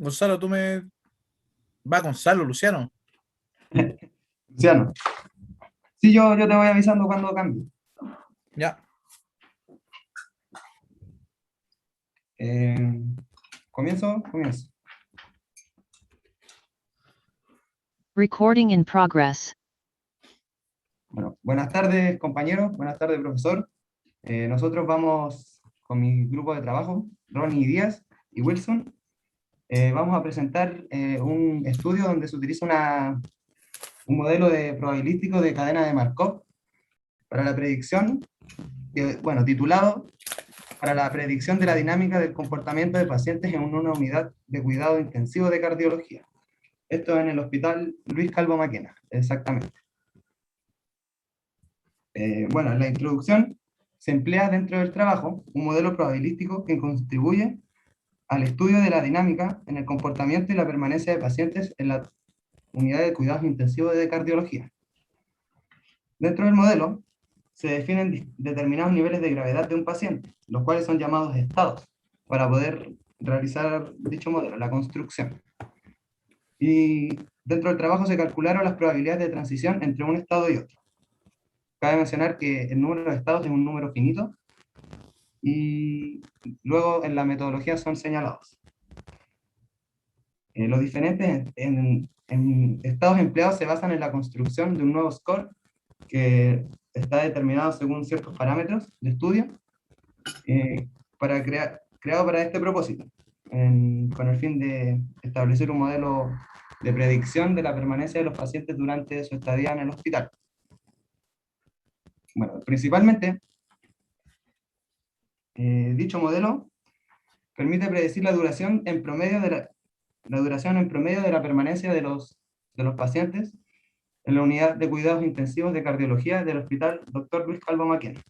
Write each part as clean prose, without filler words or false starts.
Gonzalo, tú me... Va, Gonzalo, Luciano. Luciano. Sí, yo te voy avisando cuando cambie. Ya. Eh, comienzo. Recording in progress. Bueno, buenas tardes, compañeros. Buenas tardes, profesor. Nosotros vamos con mi grupo de trabajo, Ronnie Díaz y Wilson. Vamos a presentar un estudio donde se utiliza un modelo probabilístico de cadena de Markov para la predicción, titulado para la predicción de la dinámica del comportamiento de pacientes en una unidad de cuidado intensivo de cardiología. Esto en el Hospital Luis Calvo Maquena, exactamente. En la introducción se emplea dentro del trabajo un modelo probabilístico que contribuye al estudio de la dinámica en el comportamiento y la permanencia de pacientes en la unidad de cuidados intensivos de cardiología. Dentro del modelo se definen determinados niveles de gravedad de un paciente, los cuales son llamados estados, para poder realizar dicho modelo, la construcción. Y dentro del trabajo se calcularon las probabilidades de transición entre un estado y otro. Cabe mencionar que el número de estados es un número finito y luego en la metodología son señalados. Los diferentes estados empleados se basan en la construcción de un nuevo score que está determinado según ciertos parámetros de estudio creado para este propósito, con el fin de establecer un modelo de predicción de la permanencia de los pacientes durante su estadía en el hospital. Bueno, principalmente, dicho modelo permite predecir la duración en promedio de la permanencia de los pacientes en la unidad de cuidados intensivos de cardiología del Hospital Dr. Luis Calvo Maquena.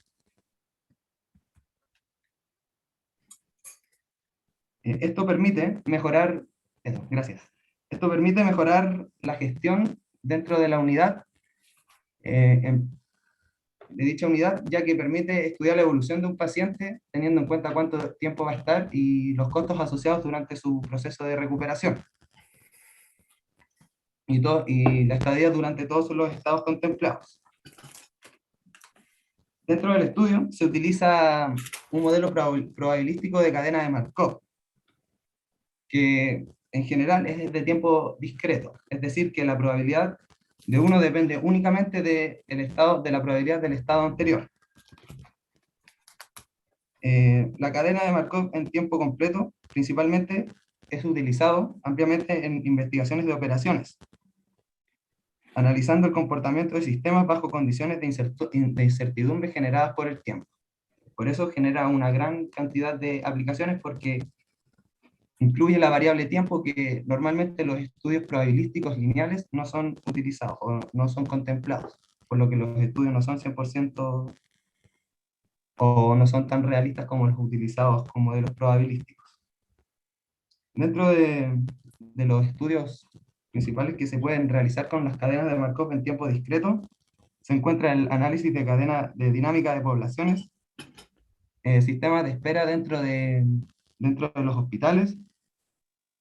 Esto permite mejorar, gracias. Esto permite mejorar la gestión dentro de la unidad, de dicha unidad, ya que permite estudiar la evolución de un paciente teniendo en cuenta cuánto tiempo va a estar y los costos asociados durante su proceso de recuperación. Y la estadía durante todos los estados contemplados. Dentro del estudio se utiliza un modelo probabilístico de cadena de Markov, que en general es de tiempo discreto, es decir, que la probabilidad de uno depende únicamente de la probabilidad del estado anterior. La cadena de Markov en tiempo completo principalmente es utilizado ampliamente en investigaciones de operaciones, analizando el comportamiento de sistemas bajo condiciones de incertidumbre generadas por el tiempo. Por eso genera una gran cantidad de aplicaciones porque incluye la variable tiempo que normalmente los estudios probabilísticos lineales no son utilizados o no son contemplados, por lo que los estudios no son 100% o no son tan realistas como los utilizados con modelos probabilísticos. Dentro de los estudios principales que se pueden realizar con las cadenas de Markov en tiempo discreto, se encuentra el análisis de cadena de dinámica de poblaciones, sistemas de espera dentro de los hospitales.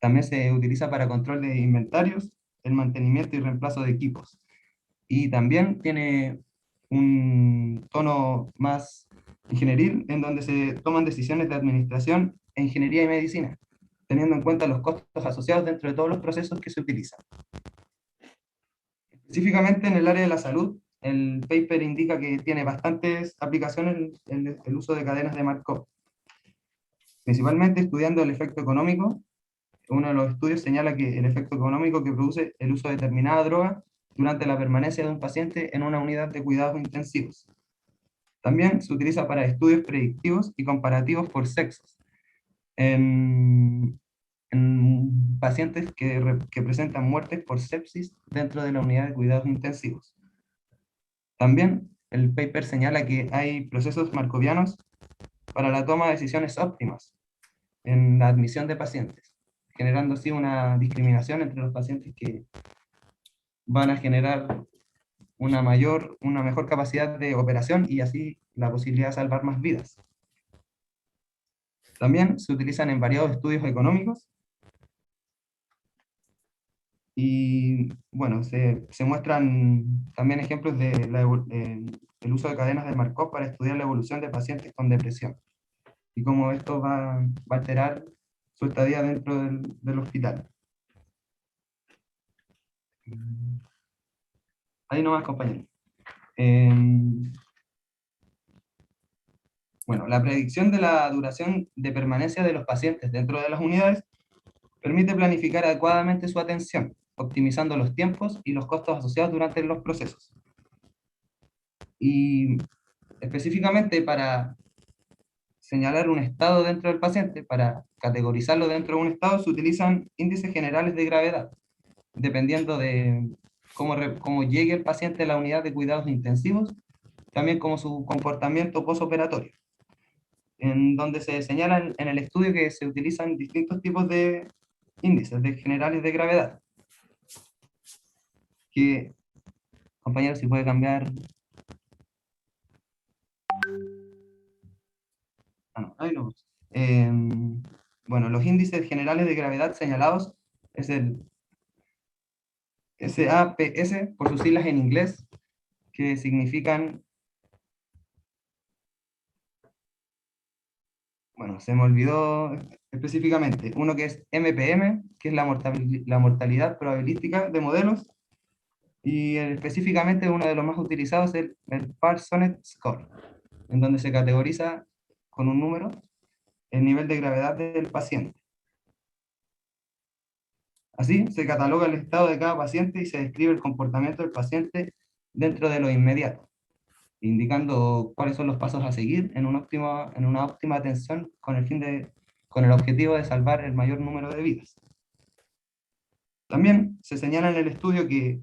También se utiliza para control de inventarios, el mantenimiento y reemplazo de equipos. Y también tiene un tono más ingenieril, en donde se toman decisiones de administración e ingeniería y medicina, teniendo en cuenta los costos asociados dentro de todos los procesos que se utilizan. Específicamente en el área de la salud, el paper indica que tiene bastantes aplicaciones el uso de cadenas de Markov, principalmente estudiando el efecto económico. Uno de los estudios señala que el efecto económico que produce el uso de determinada droga durante la permanencia de un paciente en una unidad de cuidados intensivos. También se utiliza para estudios predictivos y comparativos por sexos, en pacientes que presentan muertes por sepsis dentro de la unidad de cuidados intensivos. También el paper señala que hay procesos markovianos para la toma de decisiones óptimas en la admisión de pacientes, generando así una discriminación entre los pacientes que van a generar una mejor capacidad de operación y así la posibilidad de salvar más vidas. También se utilizan en variados estudios económicos Y bueno, se muestran también ejemplos de el uso de cadenas de Markov para estudiar la evolución de pacientes con depresión y cómo esto va a alterar su estadía dentro del hospital. Ahí nomás, compañero. Bueno, la predicción de la duración de permanencia de los pacientes dentro de las unidades permite planificar adecuadamente su atención, optimizando los tiempos y los costos asociados durante los procesos. Y específicamente para señalar un estado dentro del paciente, para categorizarlo dentro de un estado, se utilizan índices generales de gravedad, dependiendo de cómo llegue el paciente a la unidad de cuidados intensivos, también como su comportamiento postoperatorio, en donde se señalan en el estudio que se utilizan distintos tipos de índices de generales de gravedad. Que, compañero, si puede cambiar. Ah, no, ahí no. Bueno, los índices generales de gravedad señalados es el SAPS, por sus siglas en inglés, que significan, bueno, se me olvidó específicamente, uno que es MPM, que es la mortalidad probabilística de modelos, y específicamente uno de los más utilizados es el Parsonet Score, en donde se categoriza con un número el nivel de gravedad del paciente. Así, se cataloga el estado de cada paciente y se describe el comportamiento del paciente dentro de lo inmediato, indicando cuáles son los pasos a seguir en una óptima atención con el objetivo de salvar el mayor número de vidas. También se señala en el estudio que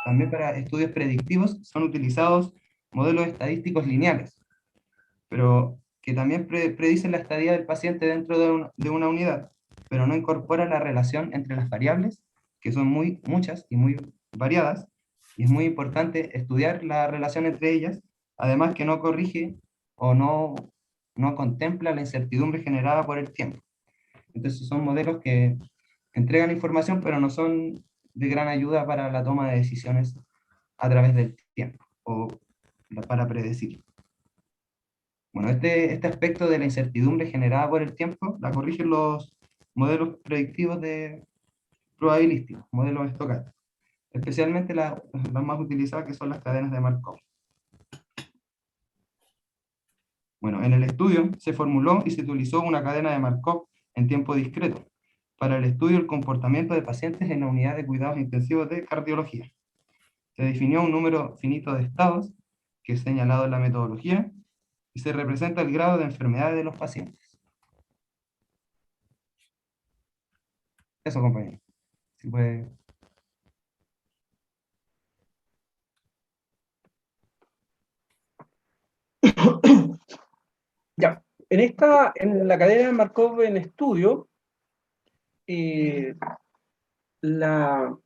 también para estudios predictivos son utilizados modelos estadísticos lineales, pero que también predicen la estadía del paciente dentro de una unidad, pero no incorporan la relación entre las variables, que son muchas y muy variadas, y es muy importante estudiar la relación entre ellas, además que no corrige o no contempla la incertidumbre generada por el tiempo. Entonces son modelos que entregan información, pero no son de gran ayuda para la toma de decisiones a través del tiempo o para predecir. Bueno, este aspecto de la incertidumbre generada por el tiempo la corrigen los modelos predictivos probabilísticos, modelos estocásticos, especialmente las más utilizadas que son las cadenas de Markov. Bueno, en el estudio se formuló y se utilizó una cadena de Markov en tiempo discreto para el estudio del comportamiento de pacientes en la unidad de cuidados intensivos de cardiología. Se definió un número finito de estados, que es señalado en la metodología, y se representa el grado de enfermedad de los pacientes. Eso, compañero. Si puede. Ya, en la cadena de Markov en estudio, eh, la,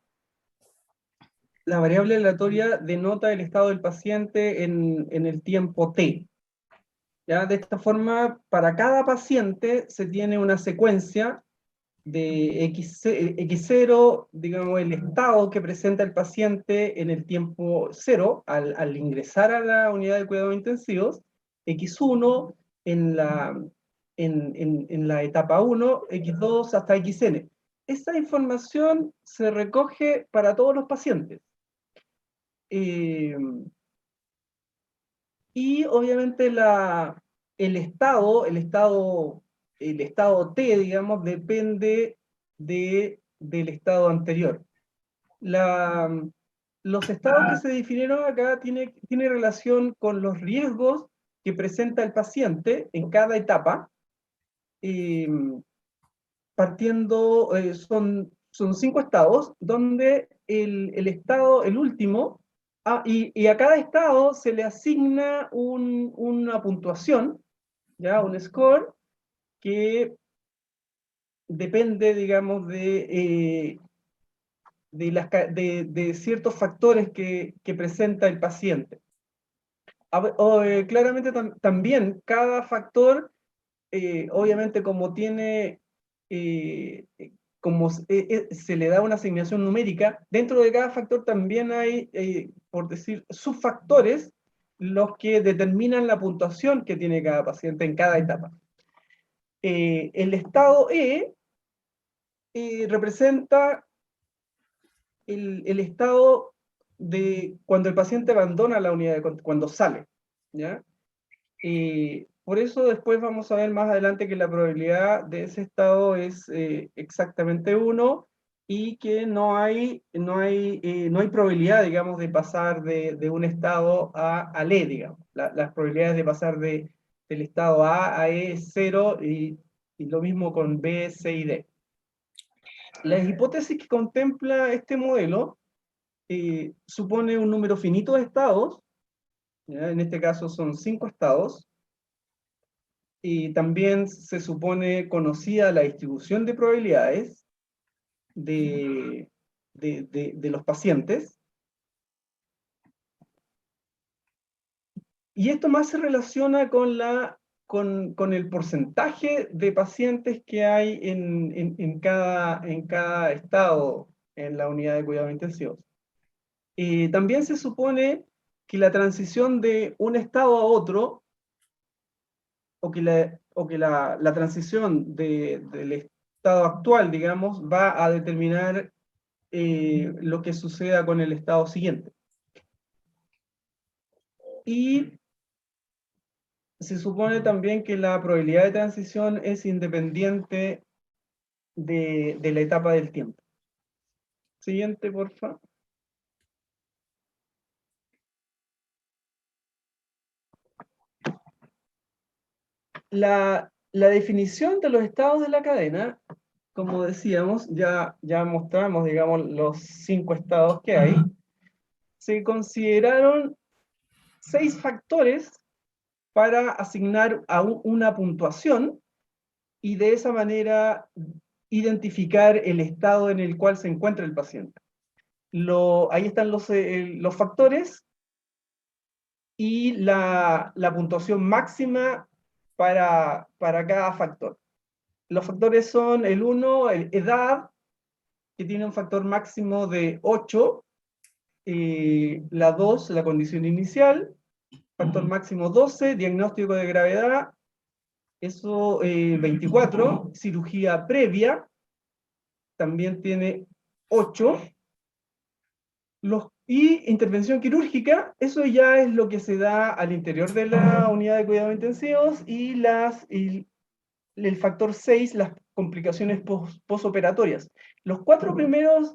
la variable aleatoria denota el estado del paciente en el tiempo t. ¿Ya? De esta forma, para cada paciente se tiene una secuencia de X0, digamos, el estado que presenta el paciente en el tiempo 0 al ingresar a la unidad de cuidados intensivos, X1 en la etapa 1, X2 hasta XN. Esa información se recoge para todos los pacientes. Y obviamente el estado T, digamos, depende del estado anterior. Los estados que se definieron acá tiene relación con los riesgos que presenta el paciente en cada etapa, partiendo, son 5 estados, donde el último, y a cada estado se le asigna una puntuación, ¿ya? Un score, que depende, digamos, de ciertos factores que presenta el paciente. Claramente también cada factor, obviamente como tiene como se le da una asignación numérica, dentro de cada factor también hay, por decir, subfactores, los que determinan la puntuación que tiene cada paciente en cada etapa. El estado representa el estado de cuando el paciente abandona la unidad, cuando sale, ¿ya? Por eso después vamos a ver más adelante que la probabilidad de ese estado es exactamente 1 y que no hay probabilidad, digamos, de pasar de un estado al E, digamos. Las probabilidades de pasar del estado A a E es 0 y lo mismo con B, C y D. La hipótesis que contempla este modelo supone un número finito de estados, ¿ya? En este caso son 5 estados, y también se supone conocida la distribución de probabilidades de los pacientes, y esto más se relaciona con el porcentaje de pacientes que hay en cada estado en la unidad de cuidados intensivos. También se supone que la transición de un estado a otro, o que la transición del estado actual, digamos, va a determinar lo que suceda con el estado siguiente. Y se supone también que la probabilidad de transición es independiente de la etapa del tiempo. Siguiente, por favor. La definición de los estados de la cadena, como decíamos, ya mostramos, digamos, los 5 estados que hay. Se consideraron 6 factores para asignar a una puntuación y de esa manera identificar el estado en el cual se encuentra el paciente. Ahí están los factores y la puntuación máxima para cada factor. Los factores son el 1, edad, que tiene un factor máximo de 8, la 2, la condición inicial, factor máximo 12, diagnóstico de gravedad, eso 24, cirugía previa, también tiene 8, y intervención quirúrgica, eso ya es lo que se da al interior de la unidad de cuidados intensivos, y el factor 6, las complicaciones posoperatorias. Los 4 primeros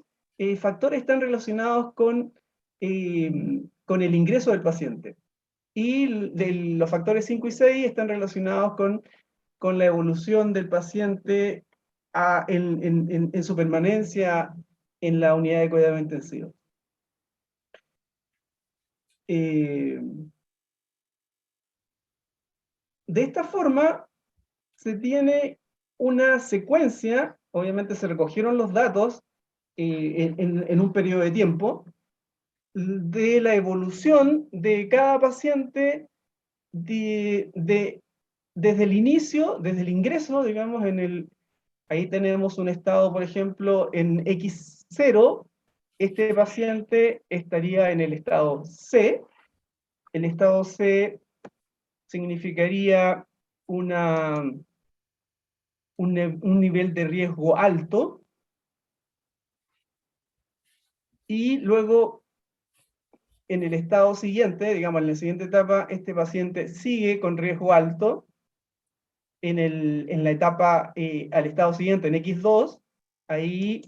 factores están relacionados con el ingreso del paciente. Y los factores 5 y 6 están relacionados con la evolución del paciente en su permanencia en la unidad de cuidado intensivo. De esta forma, se tiene una secuencia, obviamente se recogieron los datos en un periodo de tiempo, de la evolución de cada paciente desde el inicio, desde el ingreso, digamos, ahí tenemos un estado, por ejemplo, en X0, este paciente estaría en el estado C. El estado C significaría un nivel de riesgo alto, y luego en el estado siguiente, digamos en la siguiente etapa, este paciente sigue con riesgo alto. En la etapa al estado siguiente, en X2, ahí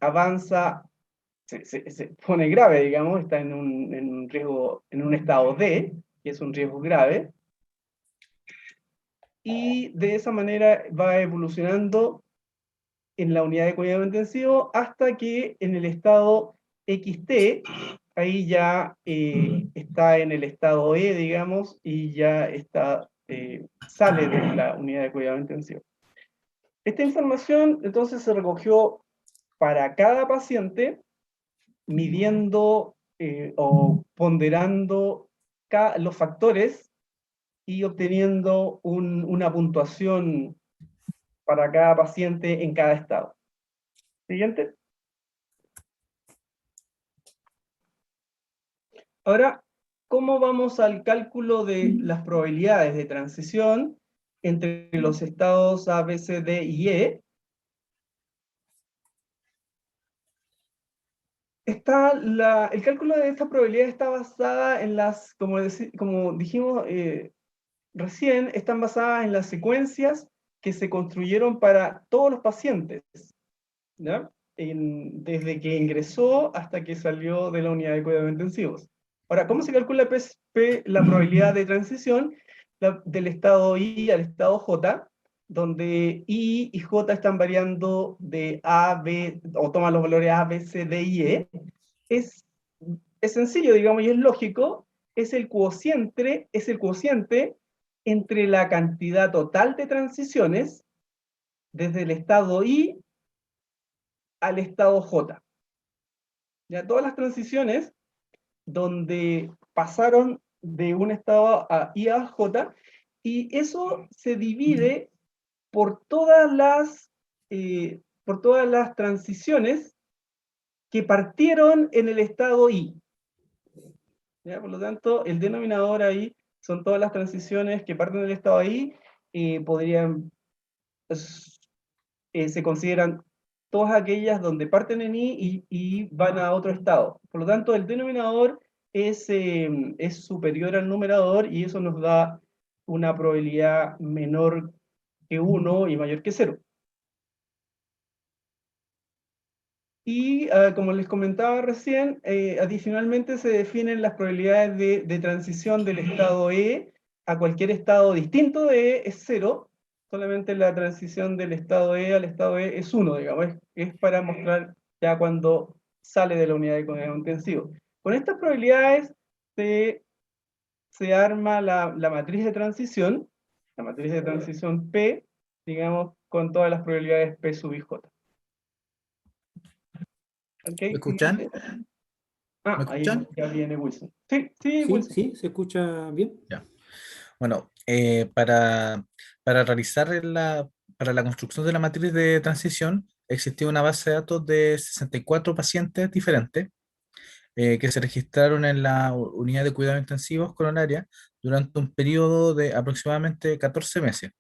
avanza, se pone grave, digamos, está en un riesgo, en un estado D, que es un riesgo grave, y de esa manera va evolucionando en la unidad de cuidado intensivo hasta que en el estado XT, ahí ya está en el estado E, digamos, y ya sale de la unidad de cuidado intensivo. Esta información entonces se recogió para cada paciente, midiendo o ponderando los factores y obteniendo una puntuación para cada paciente en cada estado. Siguiente. Ahora, ¿cómo vamos al cálculo de las probabilidades de transición entre los estados A, B, C, D y E? El cálculo de esta probabilidad está basada en las, como dijimos recién, están basadas en las secuencias que se construyeron para todos los pacientes, ¿ya? Desde que ingresó hasta que salió de la unidad de cuidados intensivos. Ahora, ¿cómo se calcula la probabilidad de transición del estado I al estado J? Donde I y J están variando de A, B, o toman los valores A, B, C, D y E. Es, es sencillo, digamos, y es lógico, es el cociente entre la cantidad total de transiciones desde el estado I al estado J. Ya todas las transiciones donde pasaron de un estado a I a J, y eso se divide por todas las transiciones que partieron en el estado I. ¿Ya? Por lo tanto, el denominador ahí son todas las transiciones que parten del estado I, se consideran todas aquellas donde parten en I y van a otro estado. Por lo tanto, el denominador es superior al numerador, y eso nos da una probabilidad menor que 1 y mayor que 0. Y como les comentaba recién, adicionalmente se definen las probabilidades de transición del estado E a cualquier estado distinto de E es 0, solamente la transición del estado E al estado E es 1, digamos, es para mostrar ya cuando sale de la unidad de cuidado intensivo. Con estas probabilidades se arma la matriz de transición, la matriz de transición P, digamos, con todas las probabilidades P sub I J. ¿Me Okay, escuchan? siguiente. ¿Me Ahí escuchan? ya viene Wilson. Sí, sí, Sí, Wilson. sí, se escucha bien. Ya. Bueno, para realizar para la construcción de la matriz de transición, existía una base de datos de 64 pacientes diferentes que se registraron en la unidad de cuidados intensivos coronaria durante un periodo de aproximadamente 14 meses.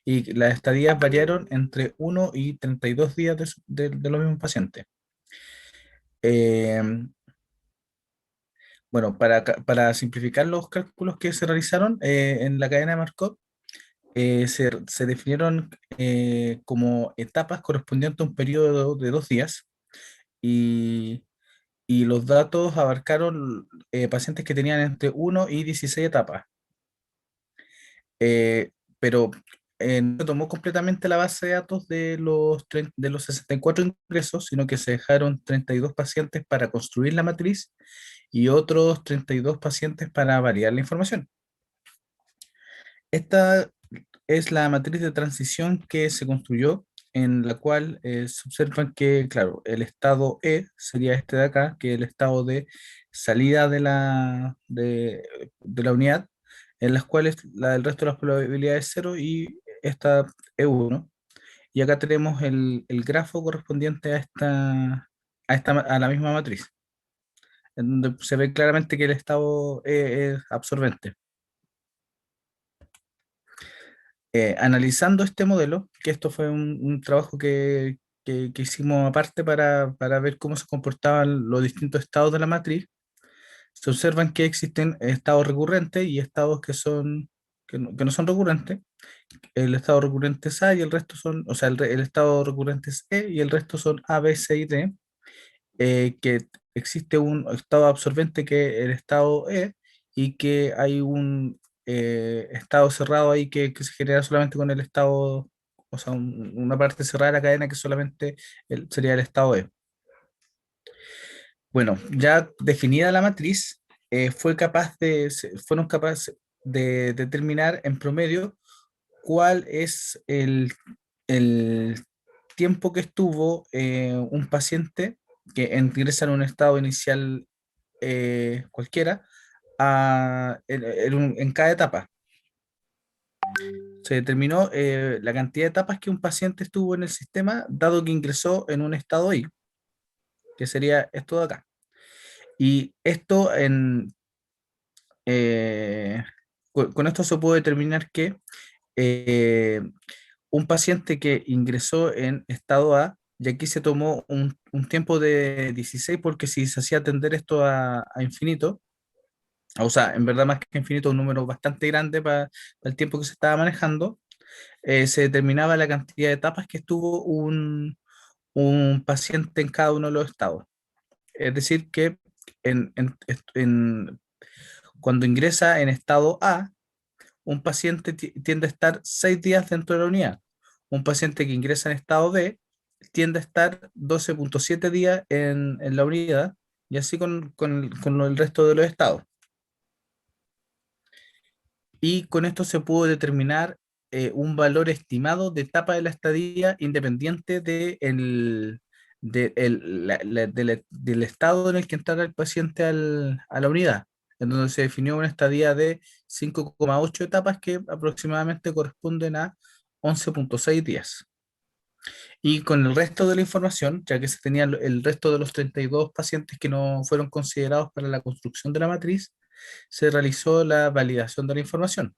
Y las estadías variaron entre 1 y 32 días de los mismos pacientes. Eh, bueno, para simplificar los cálculos que se realizaron en la cadena de Markov, se definieron como etapas correspondientes a un periodo de 2 días, y, y los datos abarcaron pacientes que tenían entre 1 y 16 etapas. Eh, pero no se tomó completamente la base de datos de los 64 ingresos, sino que se dejaron 32 pacientes para construir la matriz y otros 32 pacientes para variar la información. Esta es la matriz de transición que se construyó, en la cual se observan que, claro, el estado E sería este de acá, que es el estado de salida de la unidad, en las cuales el resto de las probabilidades es 0 y esta es 1. Y acá tenemos el grafo correspondiente a la misma matriz, en donde se ve claramente que el estado E es absorbente. Analizando este modelo, que esto fue un trabajo que hicimos aparte para ver cómo se comportaban los distintos estados de la matriz, se observan que existen estados recurrentes y estados que no son recurrentes. El estado recurrente es A y el resto son, o sea, el estado recurrente es E y el resto son A, B, C y D, que existe un estado absorbente que es el estado E, y que hay un estado cerrado ahí que se genera solamente con el estado, o sea, una parte cerrada de la cadena que solamente sería el estado E. Bueno, ya definida la matriz, fueron capaces de determinar en promedio cuál es el tiempo que estuvo un paciente que ingresa en un estado inicial cualquiera en cada etapa. Se determinó la cantidad de etapas que un paciente estuvo en el sistema, dado que ingresó en un estado I, que sería esto de acá. Y esto con esto se puede determinar que eh, un paciente que ingresó en estado A, y aquí se tomó un tiempo de 16, porque si se hacía atender esto a infinito, o sea, en verdad más que infinito, un número bastante grande para el tiempo que se estaba manejando, se determinaba la cantidad de etapas que estuvo un paciente en cada uno de los estados. Es decir, que cuando ingresa en estado A, un paciente tiende a estar 6 días dentro de la unidad. Un paciente que ingresa en estado B tiende a estar 12,7 días en la unidad, y así con el resto de los estados. Y con esto se pudo determinar un valor estimado de etapa de la estadía independiente del estado en el que entrara el paciente a la unidad, en donde se definió una estadía de 5,8 etapas, que aproximadamente corresponden a 11,6 días. Y con el resto de la información, ya que se tenía el resto de los 32 pacientes que no fueron considerados para la construcción de la matriz, se realizó la validación de la información,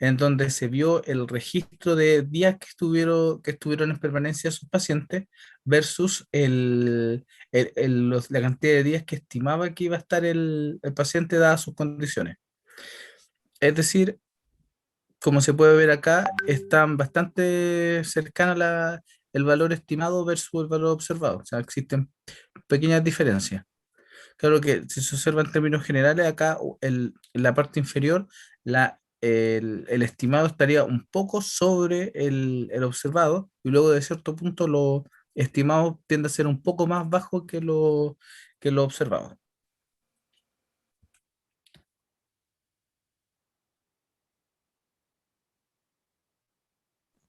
en donde se vio el registro de días que estuvieron en permanencia sus pacientes versus la cantidad de días que estimaba que iba a estar el paciente dadas sus condiciones. Es decir, como se puede ver acá, están bastante cercanas el valor estimado versus el valor observado. O sea, existen pequeñas diferencias. Claro que si se observa en términos generales, acá en la parte inferior, el estimado estaría un poco sobre el observado, y luego de cierto punto lo estimado tiende a ser un poco más bajo que lo observado.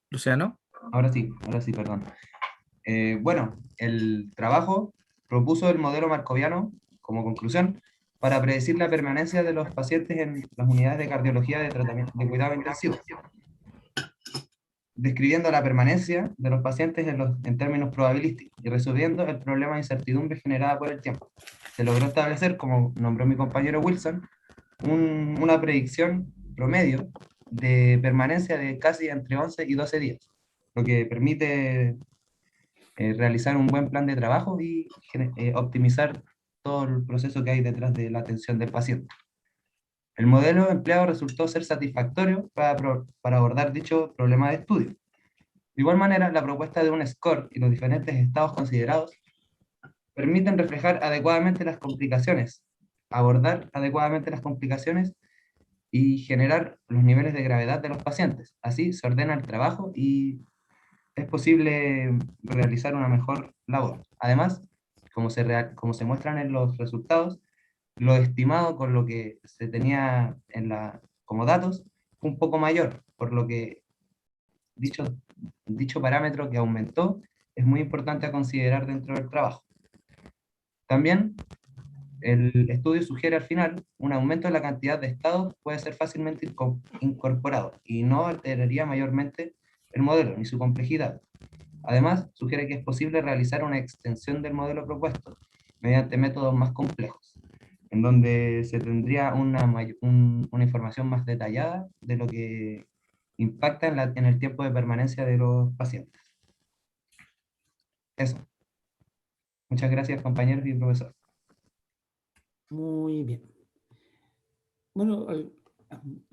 Luciano. Ahora sí, perdón. Bueno, el trabajo propuso el modelo marcoviano como conclusión para predecir la permanencia de los pacientes en las unidades de cardiología de tratamiento de cuidado intensivo, describiendo la permanencia de los pacientes en términos probabilísticos y resolviendo el problema de incertidumbre generada por el tiempo. Se logró establecer, como nombró mi compañero Wilson, una predicción promedio de permanencia de casi entre 11 y 12 días, lo que permite realizar un buen plan de trabajo y optimizar todo el proceso que hay detrás de la atención del paciente. El modelo empleado resultó ser satisfactorio para abordar dicho problema de estudio. De igual manera, la propuesta de un score y los diferentes estados considerados permiten reflejar adecuadamente las complicaciones, abordar adecuadamente las complicaciones y generar los niveles de gravedad de los pacientes. Así se ordena el trabajo y es posible realizar una mejor labor. Además, como se muestran en los resultados, lo estimado con lo que se tenía como datos fue un poco mayor, por lo que dicho parámetro que aumentó es muy importante a considerar dentro del trabajo. También el estudio sugiere al final un aumento en la cantidad de estados puede ser fácilmente incorporado y no alteraría mayormente el modelo ni su complejidad. Además, sugiere que es posible realizar una extensión del modelo propuesto mediante métodos más complejos, en donde se tendría una información más detallada de lo que impacta en el tiempo de permanencia de los pacientes. Eso. Muchas gracias, compañeros y profesor. Muy bien. Bueno,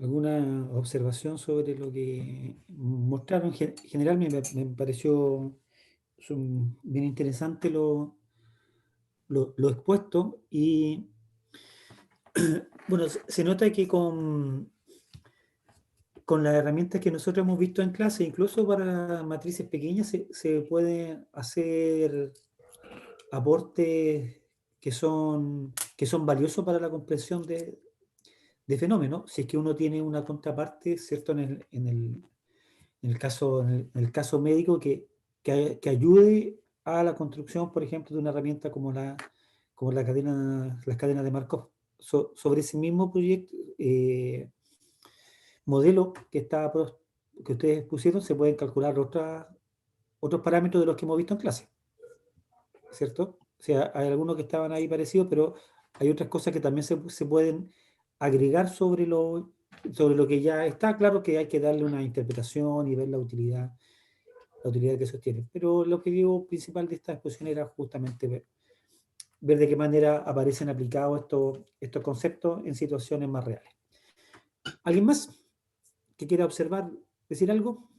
alguna observación sobre lo que mostraron. En general me pareció bien interesante lo expuesto, y bueno, se nota que con las herramientas que nosotros hemos visto en clase, incluso para matrices pequeñas, se puede hacer aportes que son valiosos para la comprensión de fenómenos, si es que uno tiene una contraparte, ¿cierto? En el caso médico, que ayude a la construcción, por ejemplo, de una herramienta como las cadenas de Markov. Sobre ese mismo proyecto, modelo que está que ustedes pusieron, se pueden calcular otros parámetros de los que hemos visto en clase, ¿cierto? O sea, hay algunos que estaban ahí parecidos, pero hay otras cosas que también se pueden agregar sobre lo que ya está. Claro que hay que darle una interpretación y ver la utilidad que sostiene. Pero el objetivo principal de esta exposición era justamente ver de qué manera aparecen aplicados estos conceptos en situaciones más reales. ¿Alguien más que quiera observar, decir algo?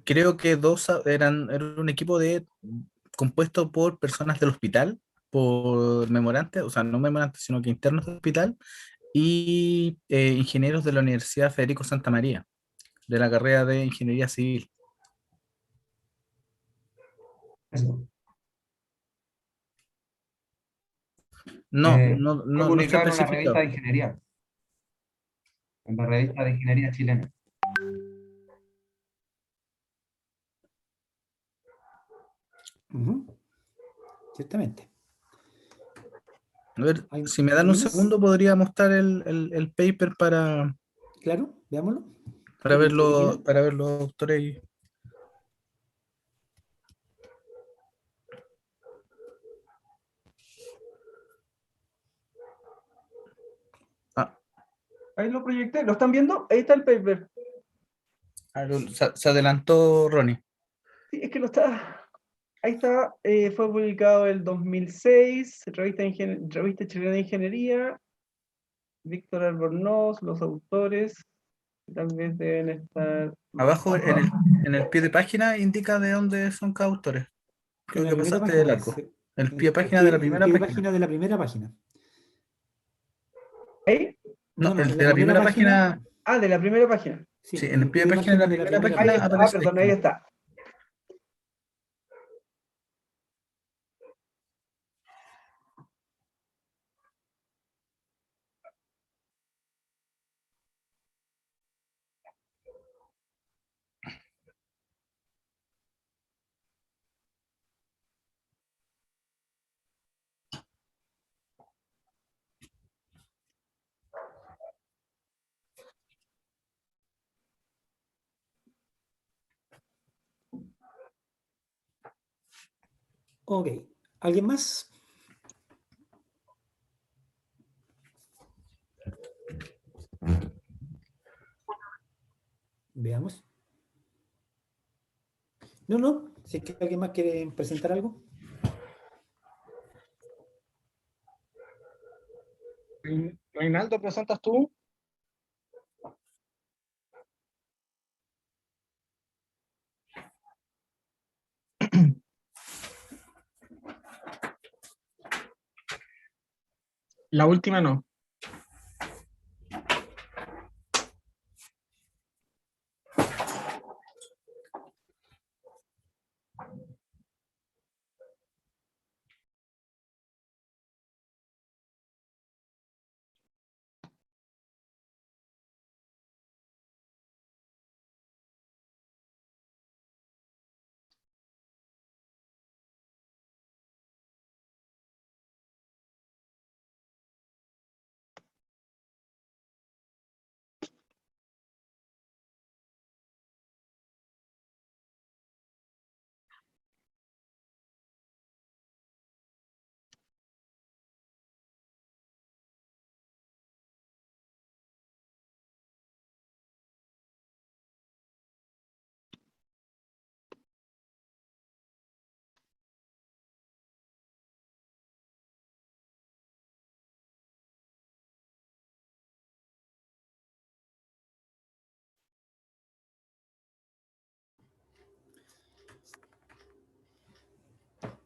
Creo que era un equipo compuesto por personas del hospital, por memorantes, o sea, no memorantes, sino que internos del hospital, y ingenieros de la Universidad Federico Santa María, de la carrera de Ingeniería Civil. Eso. No, Fue no está publicado en una revista de especificado. ingeniería, en la revista de ingeniería chilena. Ciertamente. A ver, ¿Hay- si me dan un ¿Alguien más? segundo, podría mostrar el paper Claro, veámoslo. ¿Qué opinan? para ver los autores. Ah, Ahí lo proyecté, ¿lo están viendo? Ahí está el paper. se adelantó Ronnie. Sí, es que lo está. Ahí está, fue publicado el 2006, revista Chilena de Ingeniería, Víctor Albornoz, los autores, tal vez deben estar más Abajo abajo. en el pie de página indica de dónde son cada autores. En Creo la que primera pasaste de página, largo. El pie de página de la en el primera pie de página. página de la primera página. ¿Ahí? No, No, el en de la la primera primera página, página, Ah, de la primera página. sí, sí, en en el el pie pie de de página de página la de la primera primera Ahí página página. está, aparece perdón, esto. ahí está. Ok. ¿Alguien más? Veamos. No, no. Si es que alguien más quiere presentar algo. Reinaldo, ¿presentas tú? La última no.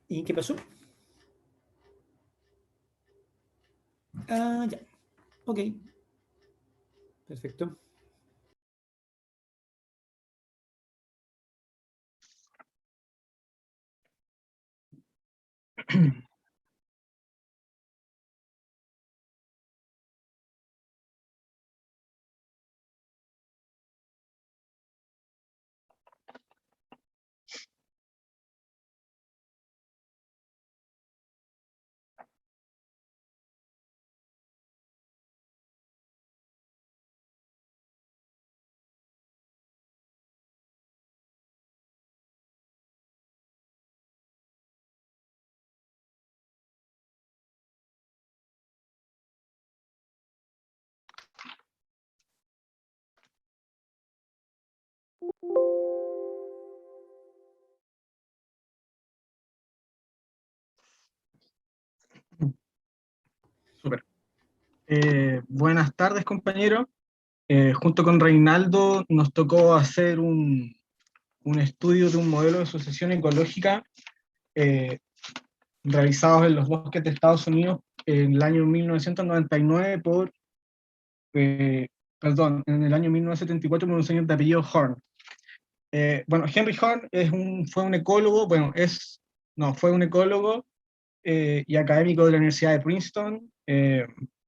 ¿Y qué pasó? Ah, ya. Ok. Perfecto. Súper. Buenas tardes, compañeros. Junto con Reinaldo nos tocó hacer un estudio de un modelo de sucesión ecológica realizados en los bosques de Estados Unidos en el año 1999 en el año 1974 por un señor de apellido Horn. Bueno, Henry Horn fue un ecólogo, fue un ecólogo y académico de la Universidad de Princeton,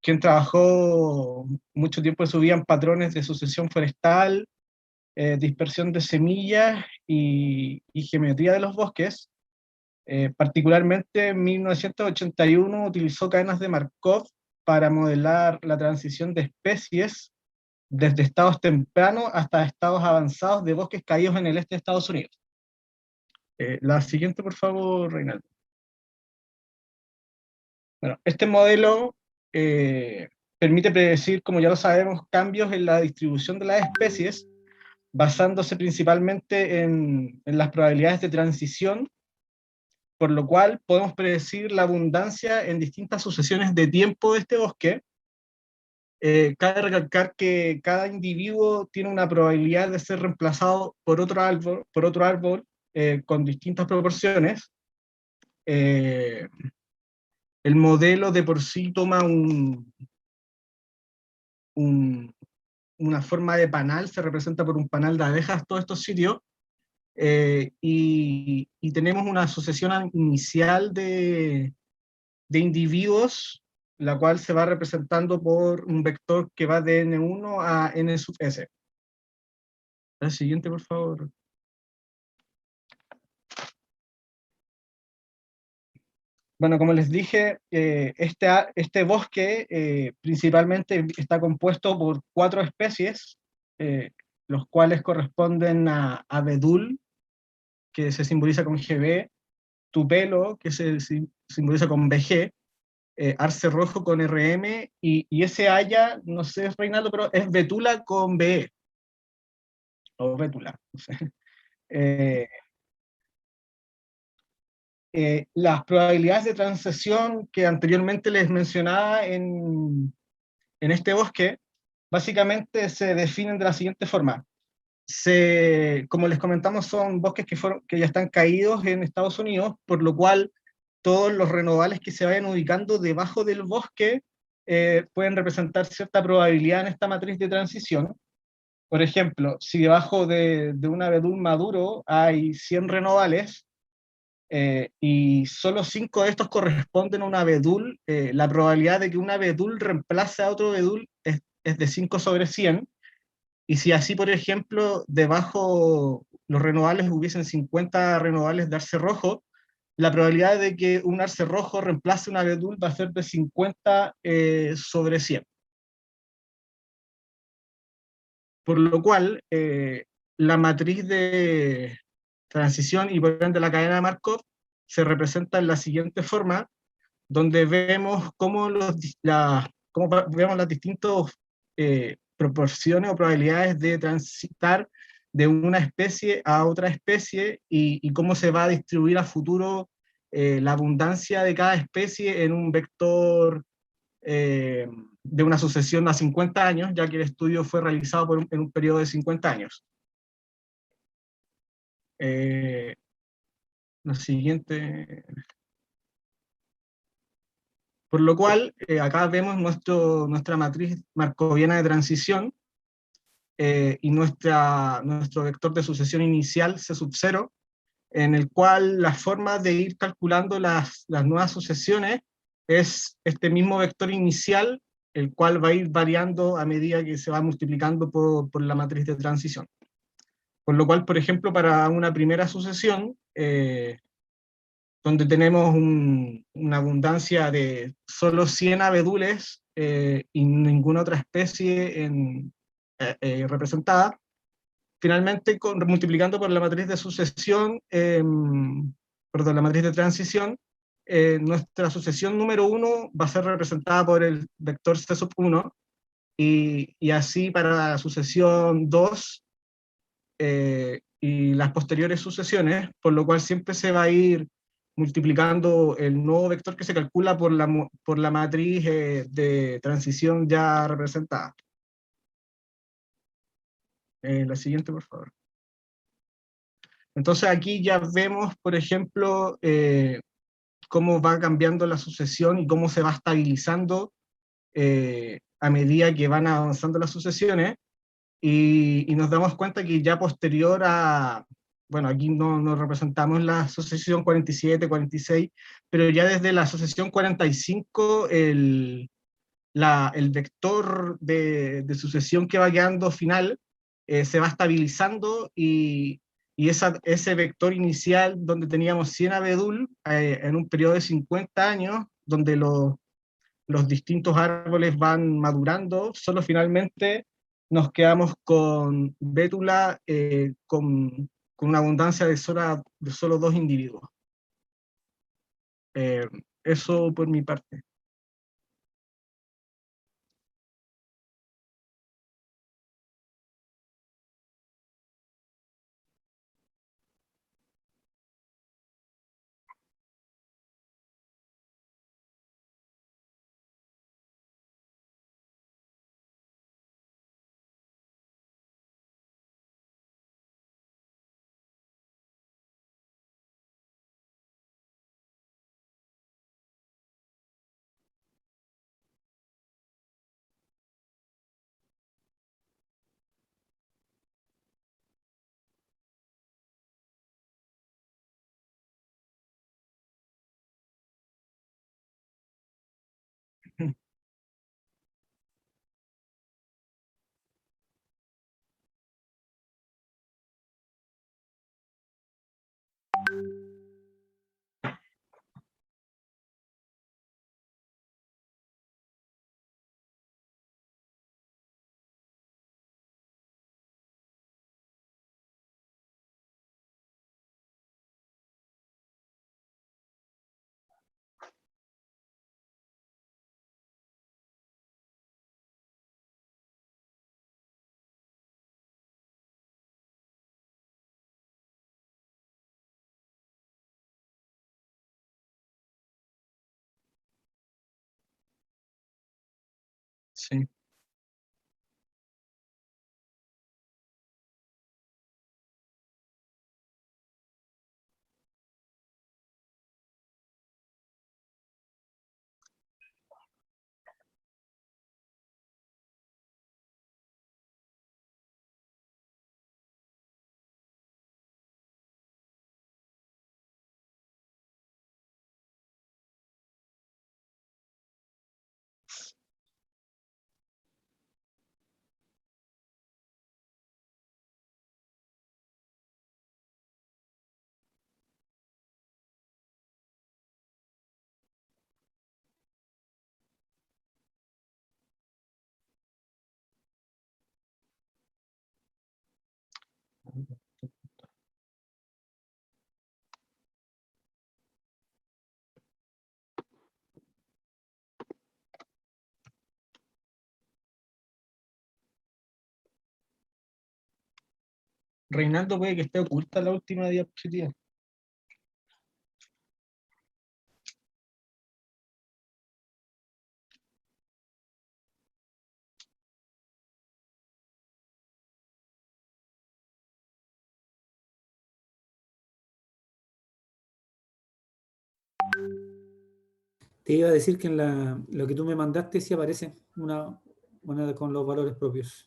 quien trabajó mucho tiempo de su vida en patrones de sucesión forestal, dispersión de semillas y geometría de los bosques. Particularmente en 1981 utilizó cadenas de Markov para modelar la transición de especies desde estados tempranos hasta estados avanzados de bosques caídos en el este de Estados Unidos. La siguiente, por favor, Reinaldo. Bueno, este modelo permite predecir, como ya lo sabemos, cambios en la distribución de las especies, basándose principalmente en las probabilidades de transición, por lo cual podemos predecir la abundancia en distintas sucesiones de tiempo de este bosque. Cabe recalcar que cada individuo tiene una probabilidad de ser reemplazado por otro árbol con distintas proporciones. El modelo de por sí toma una forma de panal, se representa por un panal de abejas todos estos sitios, y tenemos una sucesión inicial de individuos, la cual se va representando por un vector que va de N1 a N sub S. La siguiente, por favor. Bueno, como les dije, este bosque principalmente está compuesto por 4 especies, los cuales corresponden a abedul, que se simboliza con GB, tupelo, que se simboliza con BG, arce rojo con RM, y ese haya, no sé, Reinaldo, pero es betula con BE, o betula, no sé. Las probabilidades de transición que anteriormente les mencionaba en este bosque, básicamente se definen de la siguiente forma. Como les comentamos, son bosques que ya están caídos en Estados Unidos, por lo cual todos los renovales que se vayan ubicando debajo del bosque pueden representar cierta probabilidad en esta matriz de transición. Por ejemplo, si debajo de un abedul maduro hay 100 renovales, y solo 5 de estos corresponden a un abedul, la probabilidad de que un abedul reemplace a otro abedul es de 5 sobre 100, y si así, por ejemplo, debajo los renovales hubiesen 50 renovales de arce rojo, la probabilidad de que un arce rojo reemplace un abedul va a ser de 50 sobre 100. Por lo cual, la matriz de transición y por ende la cadena de Markov se representa en la siguiente forma, donde vemos cómo vemos las distintas proporciones o probabilidades de transitar de una especie a otra especie y cómo se va a distribuir a futuro la abundancia de cada especie en un vector de una sucesión a 50 años, ya que el estudio fue realizado en un periodo de 50 años. Lo siguiente. Por lo cual, acá vemos nuestra matriz markoviana de transición y nuestro vector de sucesión inicial, C sub 0, en el cual la forma de ir calculando las nuevas sucesiones es este mismo vector inicial, el cual va a ir variando a medida que se va multiplicando por la matriz de transición. Por lo cual, por ejemplo, para una primera sucesión, donde tenemos una abundancia de solo 100 abedules y ninguna otra especie representada, finalmente multiplicando por la matriz de sucesión, perdón, la matriz de transición, nuestra sucesión número 1 va a ser representada por el vector C sub 1, y así para la sucesión 2 y las posteriores sucesiones, por lo cual siempre se va a ir multiplicando el nuevo vector que se calcula por la matriz de transición ya representada. La siguiente, por favor. Entonces aquí ya vemos, por ejemplo, cómo va cambiando la sucesión y cómo se va estabilizando a medida que van avanzando las sucesiones, y nos damos cuenta que ya posterior a, bueno, aquí no representamos la sucesión 47, 46, pero ya desde la sucesión 45, el vector de sucesión que va quedando final se va estabilizando, y ese vector inicial donde teníamos 100 abedul en un periodo de 50 años, donde los distintos árboles van madurando, solo finalmente nos quedamos con bétula con una abundancia de solo 2 individuos. Eso por mi parte. Sí. Reinaldo, puede que esté oculta la última diapositiva. Te iba a decir que en lo que tú me mandaste sí aparece una con los valores propios.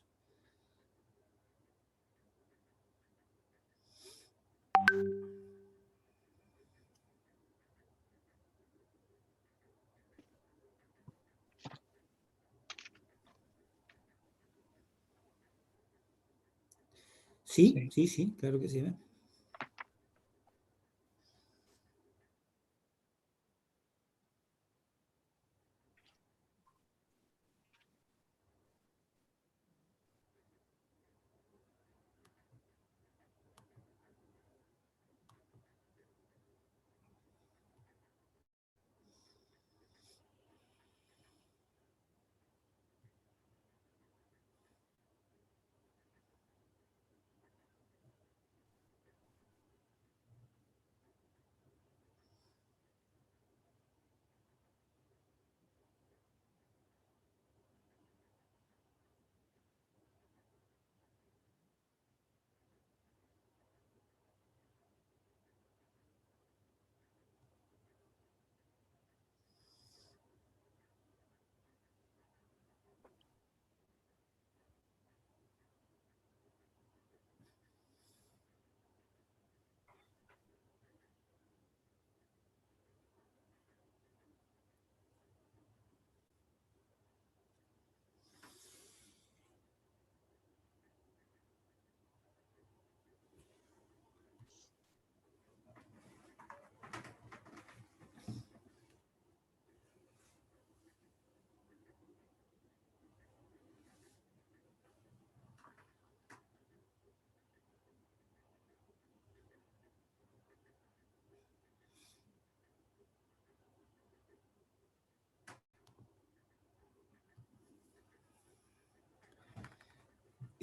Sí, sí, sí, claro que sí. ¿eh?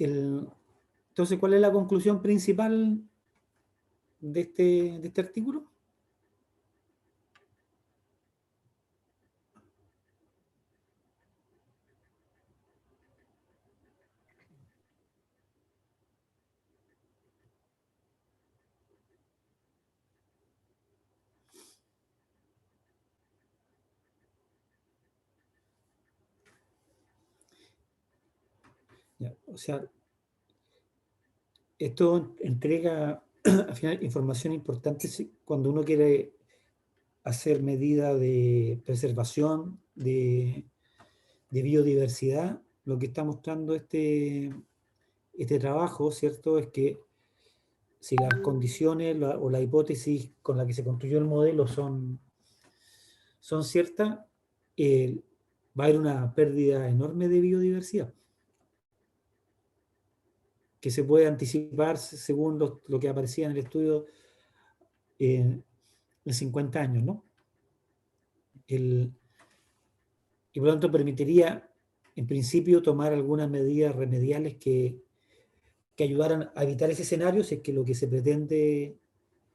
Entonces, ¿cuál es la conclusión principal de este artículo? Ya, o sea, esto entrega al final información importante cuando uno quiere hacer medidas de preservación, de biodiversidad. Lo que está mostrando este trabajo, ¿cierto? Es que si las condiciones o la hipótesis con la que se construyó el modelo son ciertas, va a haber una pérdida enorme de biodiversidad que se puede anticipar según lo que aparecía en el estudio en 50 años, ¿no? Y por lo tanto permitiría, en principio, tomar algunas medidas remediales que ayudaran a evitar ese escenario, si es que lo que se pretende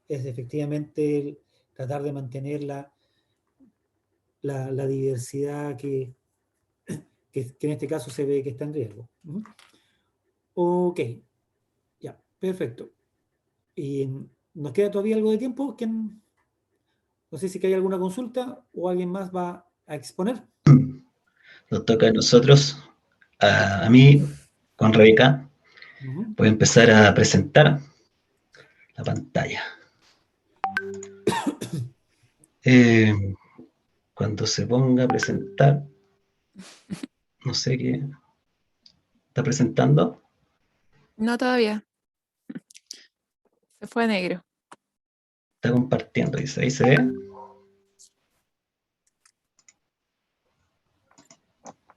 es efectivamente tratar de mantener la diversidad que en este caso se ve que está en riesgo. Ok, ya, perfecto. Y nos queda todavía algo de tiempo. No sé si hay alguna consulta o alguien más va a exponer. Nos toca a nosotros, a mí, con Rebeca. Voy a empezar a presentar la pantalla. Cuando se ponga a presentar, no sé qué. ¿Está presentando? No todavía. Se fue a negro. Está compartiendo, dice. Ahí se ve.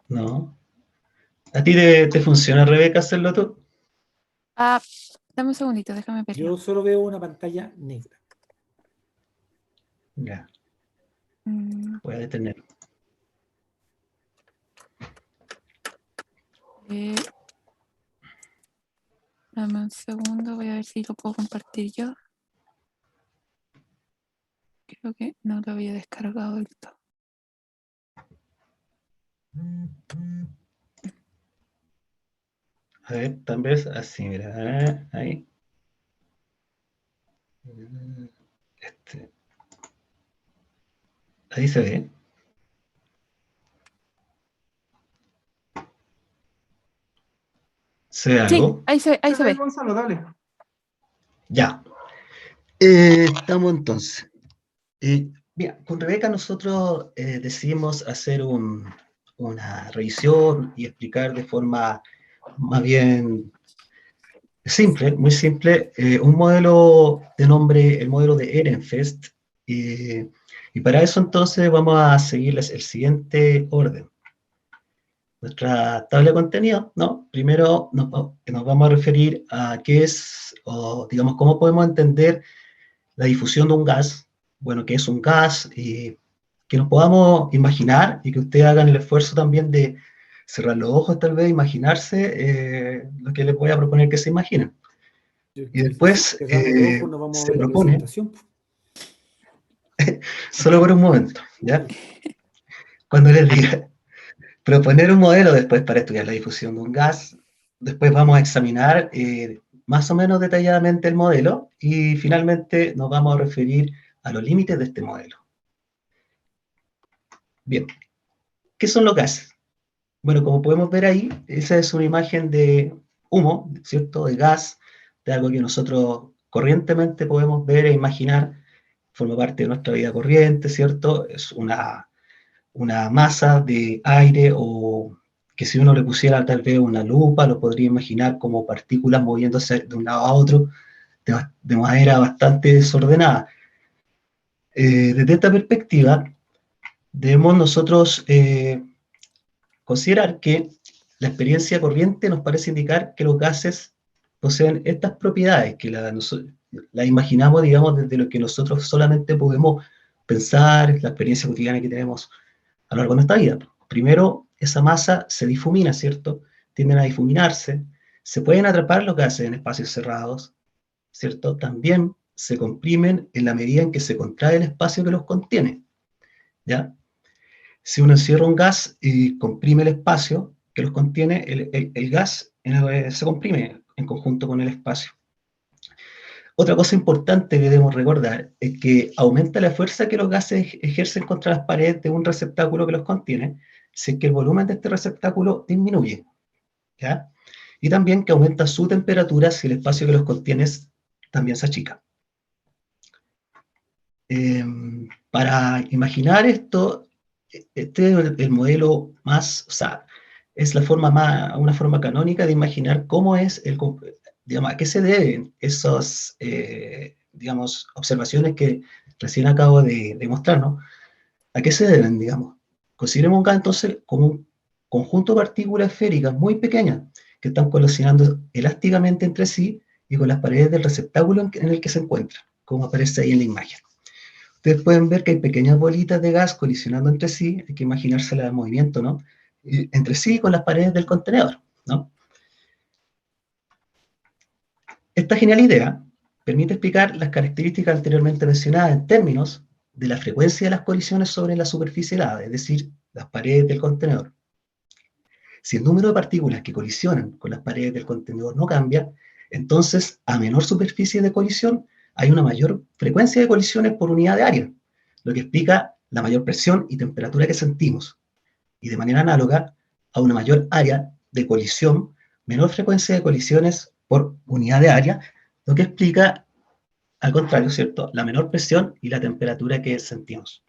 No. ¿A ti te funciona, Rebeca, hacerlo tú? Ah, dame un segundito, déjame verlo. Yo solo veo una pantalla negra. Ya, Mm, voy a detener. dame un segundo, voy a ver si lo puedo compartir yo. Creo que no lo había descargado del todo. A ver, tal vez así, mira. Ahí. Ahí se ve. ¿Se ve Sí, algo? ahí se ve. Gonzalo, dale. Ya. Estamos entonces. Bien, con Rebeca nosotros decidimos hacer una revisión y explicar de forma más bien Simple, muy simple. Un modelo de nombre, el modelo de Ehrenfest. Y para eso entonces vamos a seguir el siguiente orden. Nuestra tabla de contenido, ¿no? Primero nos vamos a referir a qué es, o digamos, cómo podemos entender la difusión de un gas. Bueno, qué es un gas, y que nos podamos imaginar y que ustedes hagan el esfuerzo también de cerrar los ojos, tal vez, imaginarse lo que les voy a proponer que se imaginen. Y después Cerramos los ojos, nos vamos a se ver la propone, presentación. solo por un momento, ¿ya? Cuando les diga proponer un modelo después para estudiar la difusión de un gas, después vamos a examinar más o menos detalladamente el modelo y finalmente nos vamos a referir a los límites de este modelo. Bien, ¿qué son los gases? Bueno, como podemos ver ahí, esa es una imagen de humo, ¿cierto? De gas, de algo que nosotros corrientemente podemos ver e imaginar, forma parte de nuestra vida corriente, ¿cierto? Es una masa de aire, o que si uno le pusiera tal vez una lupa, lo podría imaginar como partículas moviéndose de un lado a otro de manera bastante desordenada. Desde esta perspectiva, debemos nosotros considerar que la experiencia corriente nos parece indicar que los gases poseen estas propiedades, que la imaginamos, digamos, desde lo que nosotros solamente podemos pensar, la experiencia cotidiana que tenemos a lo largo de nuestra vida. Primero, esa masa se difumina, ¿cierto? Tienden a difuminarse, se pueden atrapar los gases en espacios cerrados, ¿cierto? También se comprimen en la medida en que se contrae el espacio que los contiene, ¿ya? Si uno encierra un gas y comprime el espacio que los contiene, el gas se comprime en conjunto con el espacio. Otra cosa importante que debemos recordar es que aumenta la fuerza que los gases ejercen contra las paredes de un receptáculo que los contiene, si es que el volumen de este receptáculo disminuye, ¿ya? Y también que aumenta su temperatura si el espacio que los contiene también se achica. Para imaginar esto, este es el modelo más, o sea, es una forma canónica de imaginar cómo es digamos, a qué se deben esas, digamos, observaciones que recién acabo de mostrar, ¿no? ¿A qué se deben, digamos? Consideremos un gas entonces como un conjunto de partículas esféricas muy pequeñas que están colisionando elásticamente entre sí y con las paredes del receptáculo en el que se encuentran, como aparece ahí en la imagen. Ustedes pueden ver que hay pequeñas bolitas de gas colisionando entre sí, hay que imaginársela el movimiento, ¿no? Entre sí con las paredes del contenedor, ¿no? Esta genial idea permite explicar las características anteriormente mencionadas en términos de la frecuencia de las colisiones sobre la superficie helada, es decir, las paredes del contenedor. Si el número de partículas que colisionan con las paredes del contenedor no cambia, entonces a menor superficie de colisión hay una mayor frecuencia de colisiones por unidad de área, lo que explica la mayor presión y temperatura que sentimos. Y de manera análoga, a una mayor área de colisión, menor frecuencia de colisiones por unidad de área, lo que explica, al contrario, ¿cierto?, la menor presión y la temperatura que sentimos.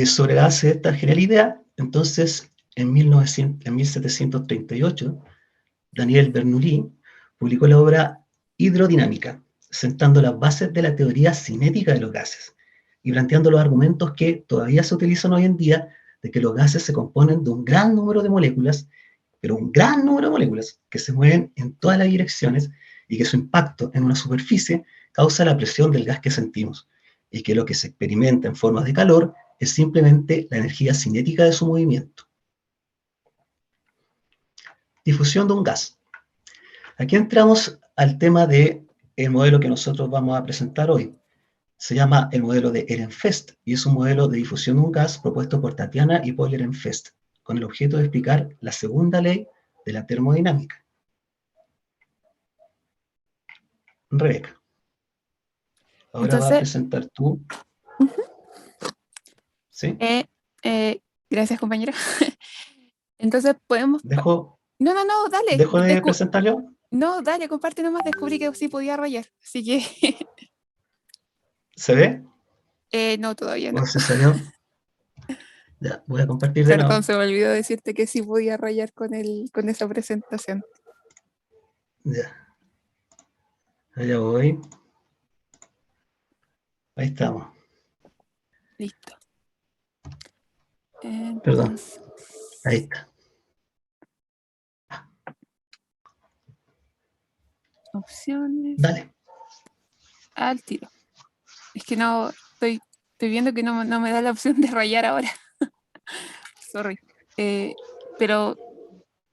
Sobre la base de esta genial idea, entonces, en 1738, Daniel Bernoulli publicó la obra Hidrodinámica, sentando las bases de la teoría cinética de los gases y planteando los argumentos que todavía se utilizan hoy en día de que los gases se componen de un gran número de moléculas, pero un gran número de moléculas que se mueven en todas las direcciones y que su impacto en una superficie causa la presión del gas que sentimos, y que lo que se experimenta en forma de calor es simplemente la energía cinética de su movimiento. Difusión de un gas. Aquí entramos al tema del modelo que nosotros vamos a presentar hoy. Se llama el modelo de Ehrenfest y es un modelo de difusión de un gas propuesto por Tatiana y Paul Ehrenfest, con el objeto de explicar la segunda ley de la termodinámica. Rebeca, ahora vas a presentar tú. ¿Sí? Gracias, compañero. Entonces podemos... ¿Dejo dale. ¿Dejo de presentar yo? No, dale, comparte nomás. Descubrí que sí podía rayar, así que... ¿Se ve? no, todavía no. ¿O se salió? Ya, voy a compartir de nuevo. Perdón, se me olvidó decirte que sí podía rayar con esa presentación. Ya. Allá voy. Ahí estamos. Listo. Perdón. Entonces, Ahí está. opciones, Dale. al tiro. Es que no, estoy viendo que no me da la opción de rayar ahora. Sorry. Pero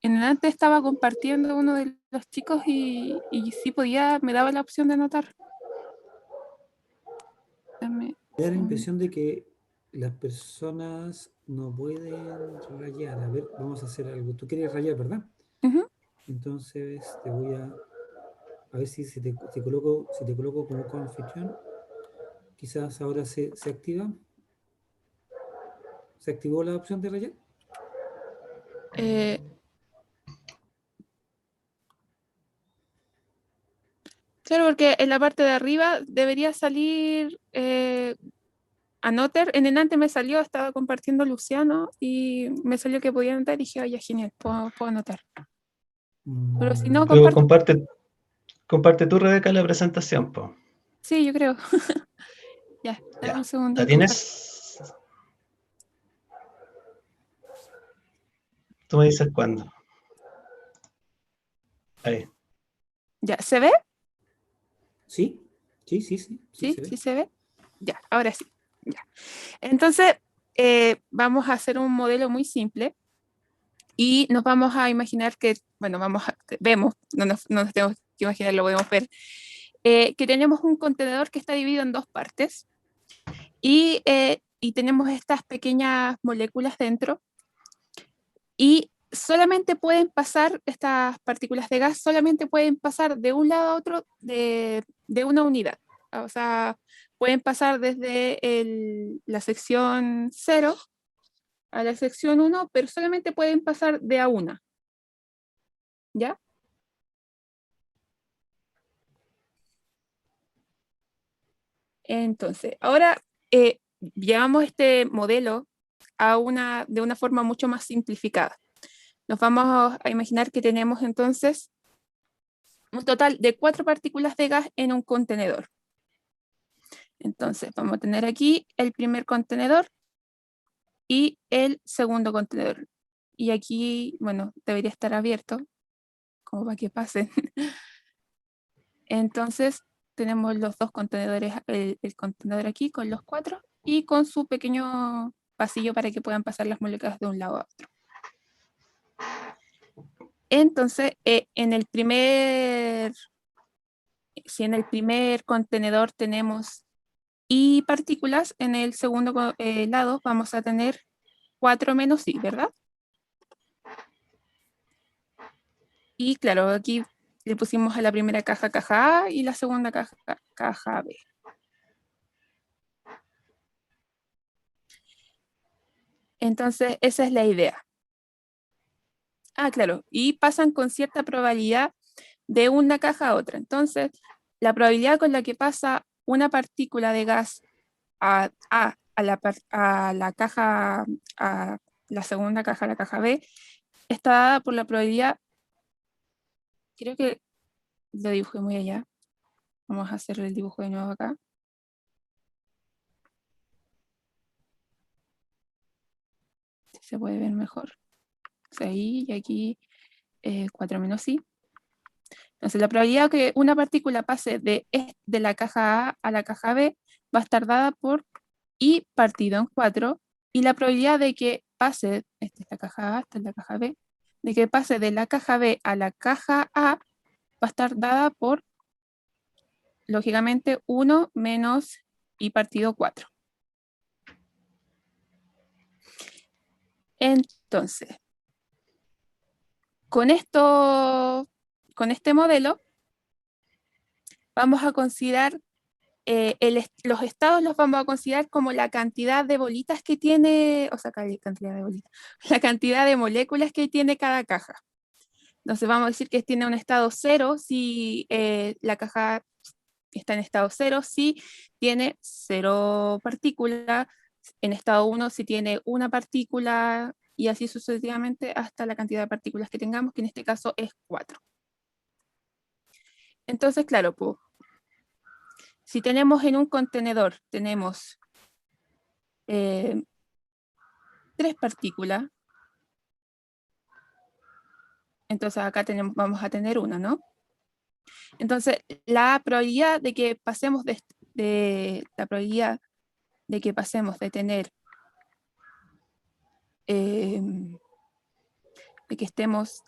en antes estaba compartiendo uno de los chicos y sí podía, me daba la opción de anotar. Dame Me da la un- impresión de que las personas no pueden rayar. A ver, vamos a hacer algo. Tú quieres rayar, ¿verdad? Ujú. Entonces te voy a ver si te coloco como coanfitrión. Quizás ahora se activa. ¿Se activó la opción de rayar? Eh, claro, porque en la parte de arriba debería salir Anoter. En enante me salió, estaba compartiendo Luciano y me salió que podía anotar y dije, oye, genial, puedo anotar. Pero si no, Luego comparto. comparte tú, Rebeca, la presentación, po. Sí, yo creo. Ya, dame Ya. un segundo. ¿La tienes? Tú me dices cuándo. Ahí. Ya, ¿se ve? Sí, sí, sí, sí, sí, ¿Sí? se ve. ¿Sí se ve? Ya, ahora sí. Ya. Entonces, vamos a hacer un modelo muy simple y nos vamos a imaginar que, bueno, vemos, no nos tenemos que imaginar, lo podemos ver, que tenemos un contenedor que está dividido en dos partes y tenemos estas pequeñas moléculas dentro y solamente pueden pasar, estas partículas de gas solamente pueden pasar de un lado a otro de una unidad. O sea, pueden pasar desde la sección 0 a la sección 1, pero solamente pueden pasar de a una. ¿Ya? Entonces, ahora llevamos este modelo de una forma mucho más simplificada. Nos vamos a imaginar que tenemos entonces un total de 4 partículas de gas en un contenedor. Entonces, vamos a tener aquí el primer contenedor y el segundo contenedor. Y aquí, bueno, debería estar abierto, como para que pasen. Entonces, tenemos los dos contenedores, el contenedor aquí con los 4 y con su pequeño pasillo para que puedan pasar las moléculas de un lado a otro. Entonces, si en el primer contenedor tenemos I partículas, en el segundo lado vamos a tener 4 menos I, ¿verdad? Y claro, aquí le pusimos a la primera caja A y la segunda caja B. Entonces, esa es la idea. Ah, claro, y pasan con cierta probabilidad de una caja a otra. Entonces, la probabilidad con la que pasa una partícula de gas a la caja, a la segunda caja, a la caja B, está dada por la probabilidad, creo que lo dibujé muy allá. Vamos a hacer el dibujo de nuevo acá. Si se puede ver mejor. O sea, ahí y aquí 4 menos I. Entonces, la probabilidad que una partícula pase de la caja A a la caja B va a estar dada por I partido en 4, y la probabilidad de que pase, esta es la caja A, esta es la caja B, de que pase de la caja B a la caja A va a estar dada por, lógicamente, 1 menos I partido 4. Entonces, con este modelo, vamos a considerar los estados los vamos a considerar como la cantidad de bolitas que tiene, o sea, cantidad de bolitas, la cantidad de moléculas que tiene cada caja. Entonces vamos a decir que tiene un estado 0 si la caja está en estado 0, si tiene 0 partículas, en estado 1 si tiene una partícula y así sucesivamente hasta la cantidad de partículas que tengamos, que en este caso es 4. Entonces, claro, pues, si tenemos en un contenedor, tenemos 3 partículas, entonces acá vamos a tener una, ¿no? Entonces, la probabilidad de que pasemos de tener de que estemos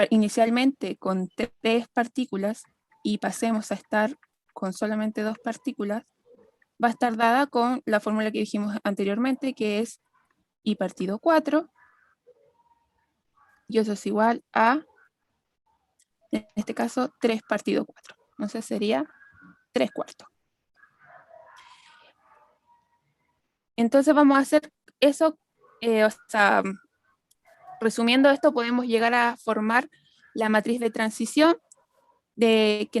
inicialmente con 3 partículas y pasemos a estar con solamente 2 partículas, va a estar dada con la fórmula que dijimos anteriormente, que es I partido 4, y eso es igual a, en este caso, 3 partido 4. Entonces sería 3/4. Entonces vamos a hacer eso, o sea, resumiendo esto, podemos llegar a formar la matriz de transición que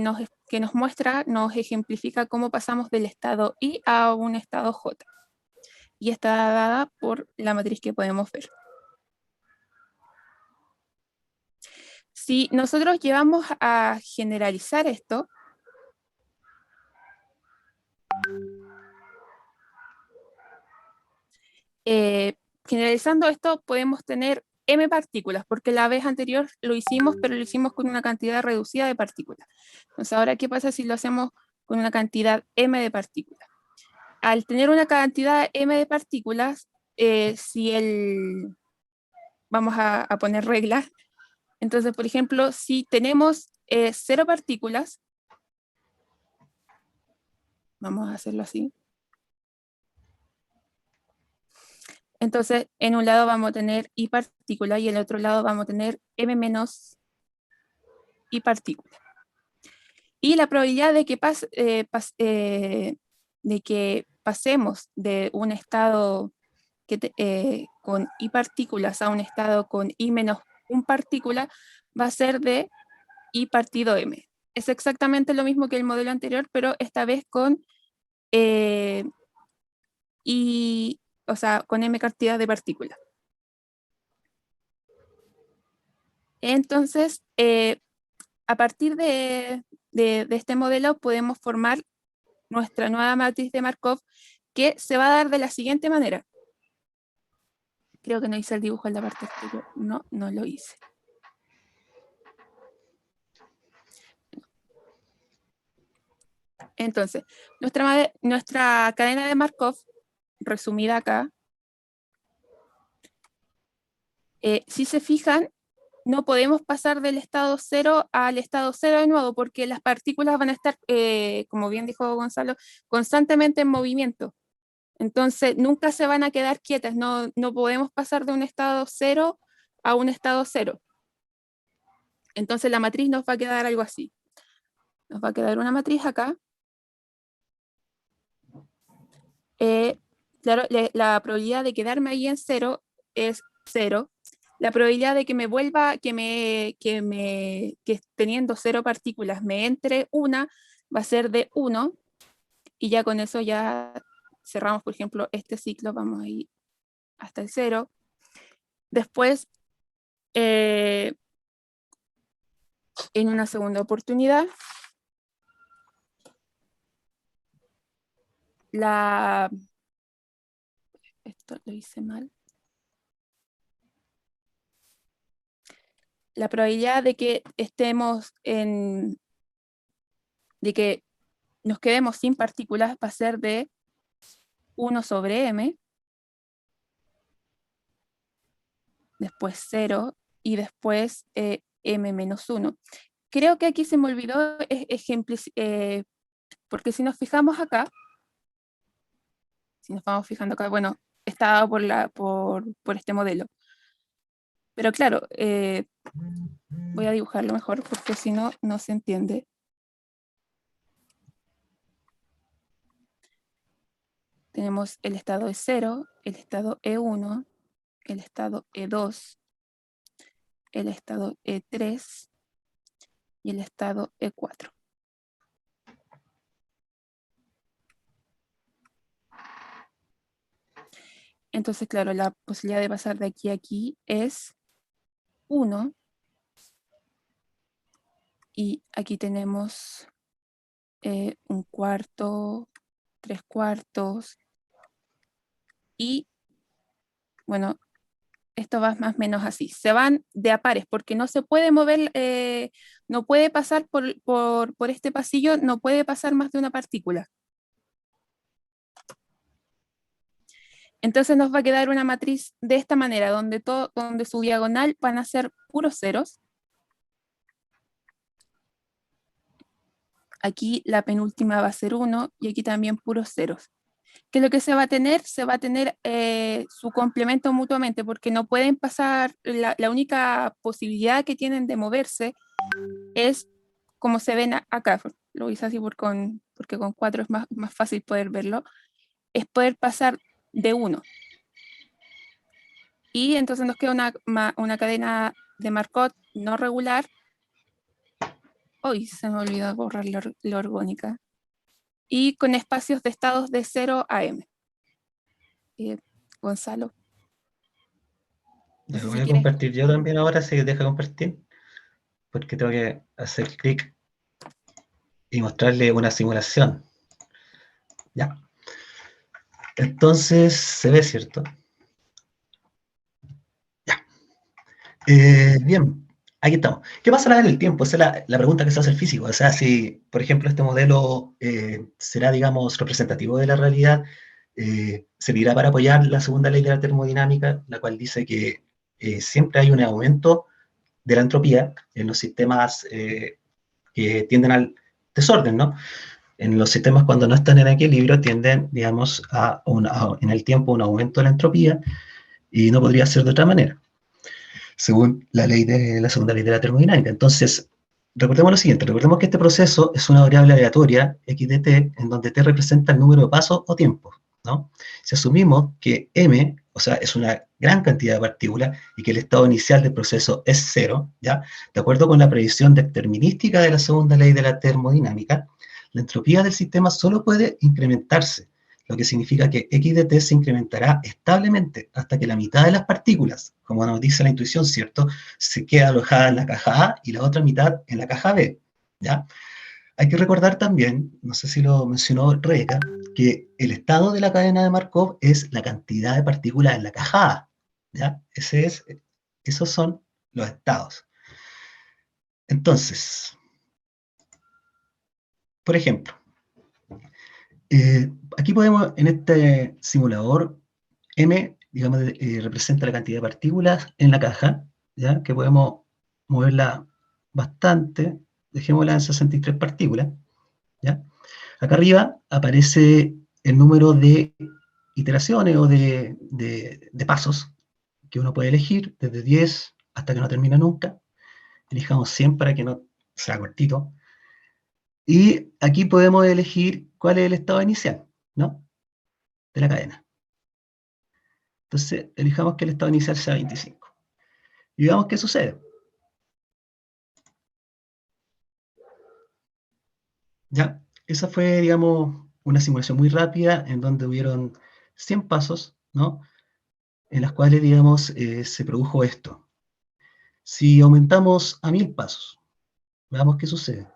nos muestra, nos ejemplifica cómo pasamos del estado I a un estado J. Y está dada por la matriz que podemos ver. Si nosotros llevamos a generalizar esto, generalizando esto podemos tener m partículas, porque la vez anterior lo hicimos, pero lo hicimos con una cantidad reducida de partículas. Entonces, ahora, ¿qué pasa si lo hacemos con una cantidad m de partículas? Al tener una cantidad m de partículas, vamos a poner reglas. Entonces, por ejemplo, si tenemos 0 partículas, vamos a hacerlo así. Entonces, en un lado vamos a tener I partícula y en el otro lado vamos a tener M menos I partícula. Y la probabilidad de que, pasemos de un estado con I partículas a un estado con I menos 1 partícula va a ser de I partido M. Es exactamente lo mismo que el modelo anterior, pero esta vez con con M cantidad de partículas. Entonces, a partir de este modelo podemos formar nuestra nueva matriz de Markov, que se va a dar de la siguiente manera. Creo que no hice el dibujo en la parte anterior. No lo hice. Entonces, nuestra cadena de Markov, resumida acá, si se fijan, no podemos pasar del estado 0 al estado 0 de nuevo, porque las partículas van a estar, como bien dijo Gonzalo, constantemente en movimiento. Entonces, nunca se van a quedar quietas, no podemos pasar de un estado 0 a un estado 0. Entonces, la matriz nos va a quedar algo así. Nos va a quedar una matriz acá. Claro, la probabilidad de quedarme ahí en 0 es 0. La probabilidad de que me vuelva, que teniendo 0 partículas me entre una, va a ser de 1. Y ya con eso ya cerramos, por ejemplo, este ciclo. Vamos a ir hasta el 0. Después, en una segunda oportunidad, esto lo hice mal. La probabilidad de que de que nos quedemos sin partículas va a ser de 1 sobre m, después 0 y después m menos 1. Creo que aquí se me olvidó porque si nos fijamos acá, bueno, está dado por este modelo. Pero claro, voy a dibujarlo mejor porque si no, no se entiende. Tenemos el estado E0, el estado E1, el estado E2, el estado E3 y el estado E4. Entonces, claro, la posibilidad de pasar de aquí a aquí es 1. Y aquí tenemos un cuarto, 3/4. Y bueno, esto va más o menos así. Se van de a pares porque no se puede mover, no puede pasar por este pasillo, no puede pasar más de una partícula. Entonces nos va a quedar una matriz de esta manera, donde su diagonal van a ser puros ceros. Aquí la penúltima va a ser 1 y aquí también puros ceros. ¿Qué es lo que se va a tener? Se va a tener su complemento mutuamente, porque no pueden pasar, la única posibilidad que tienen de moverse es como se ven acá. Lo hice así porque con 4 es más fácil poder verlo. Es poder pasar de 1. Y entonces nos queda una cadena de Markov no regular. Hoy se me olvidó borrar la orgónica. Y con espacios de estados de 0 a m. Gonzalo. No sé Lo si voy a quieres. compartir yo también ahora, si deja compartir, porque tengo que hacer clic y mostrarle una simulación. Ya. Entonces, se ve, ¿cierto? Ya. Bien, aquí estamos. ¿Qué pasará en el tiempo? Esa es la pregunta que se hace el físico. O sea, si, por ejemplo, este modelo será, digamos, representativo de la realidad, servirá para apoyar la segunda ley de la termodinámica, la cual dice que siempre hay un aumento de la entropía en los sistemas que tienden al desorden, ¿no? En los sistemas cuando no están en equilibrio tienden, digamos, en el tiempo un aumento de la entropía y no podría ser de otra manera, según la segunda ley de la termodinámica. Entonces, recordemos lo siguiente, recordemos que este proceso es una variable aleatoria, x de t, en donde t representa el número de pasos o tiempos, ¿no? Si asumimos que m, o sea, es una gran cantidad de partículas y que el estado inicial del proceso es 0, ¿ya? De acuerdo con la predicción determinística de la segunda ley de la termodinámica, la entropía del sistema solo puede incrementarse, lo que significa que x de t se incrementará establemente hasta que la mitad de las partículas, como nos dice la intuición, ¿cierto?, se queda alojada en la caja A y la otra mitad en la caja B, ¿ya? Hay que recordar también, no sé si lo mencionó Rebeca, que el estado de la cadena de Markov es la cantidad de partículas en la caja A, ¿ya? Esos son los estados. Entonces, por ejemplo, aquí podemos, en este simulador, M, digamos, representa la cantidad de partículas en la caja, ¿ya? Que podemos moverla bastante, dejémosla en 63 partículas, ¿ya? Acá arriba aparece el número de iteraciones o de pasos que uno puede elegir, desde 10 hasta que no termina nunca. Elijamos 100 para que no sea cortito. Y aquí podemos elegir cuál es el estado inicial, ¿no?, de la cadena. Entonces, elijamos que el estado inicial sea 25. Y veamos qué sucede. ¿Ya? Esa fue, digamos, una simulación muy rápida en donde hubieron 100 pasos, ¿no?, en las cuales, digamos, se produjo esto. Si aumentamos a 1000 pasos, veamos qué sucede.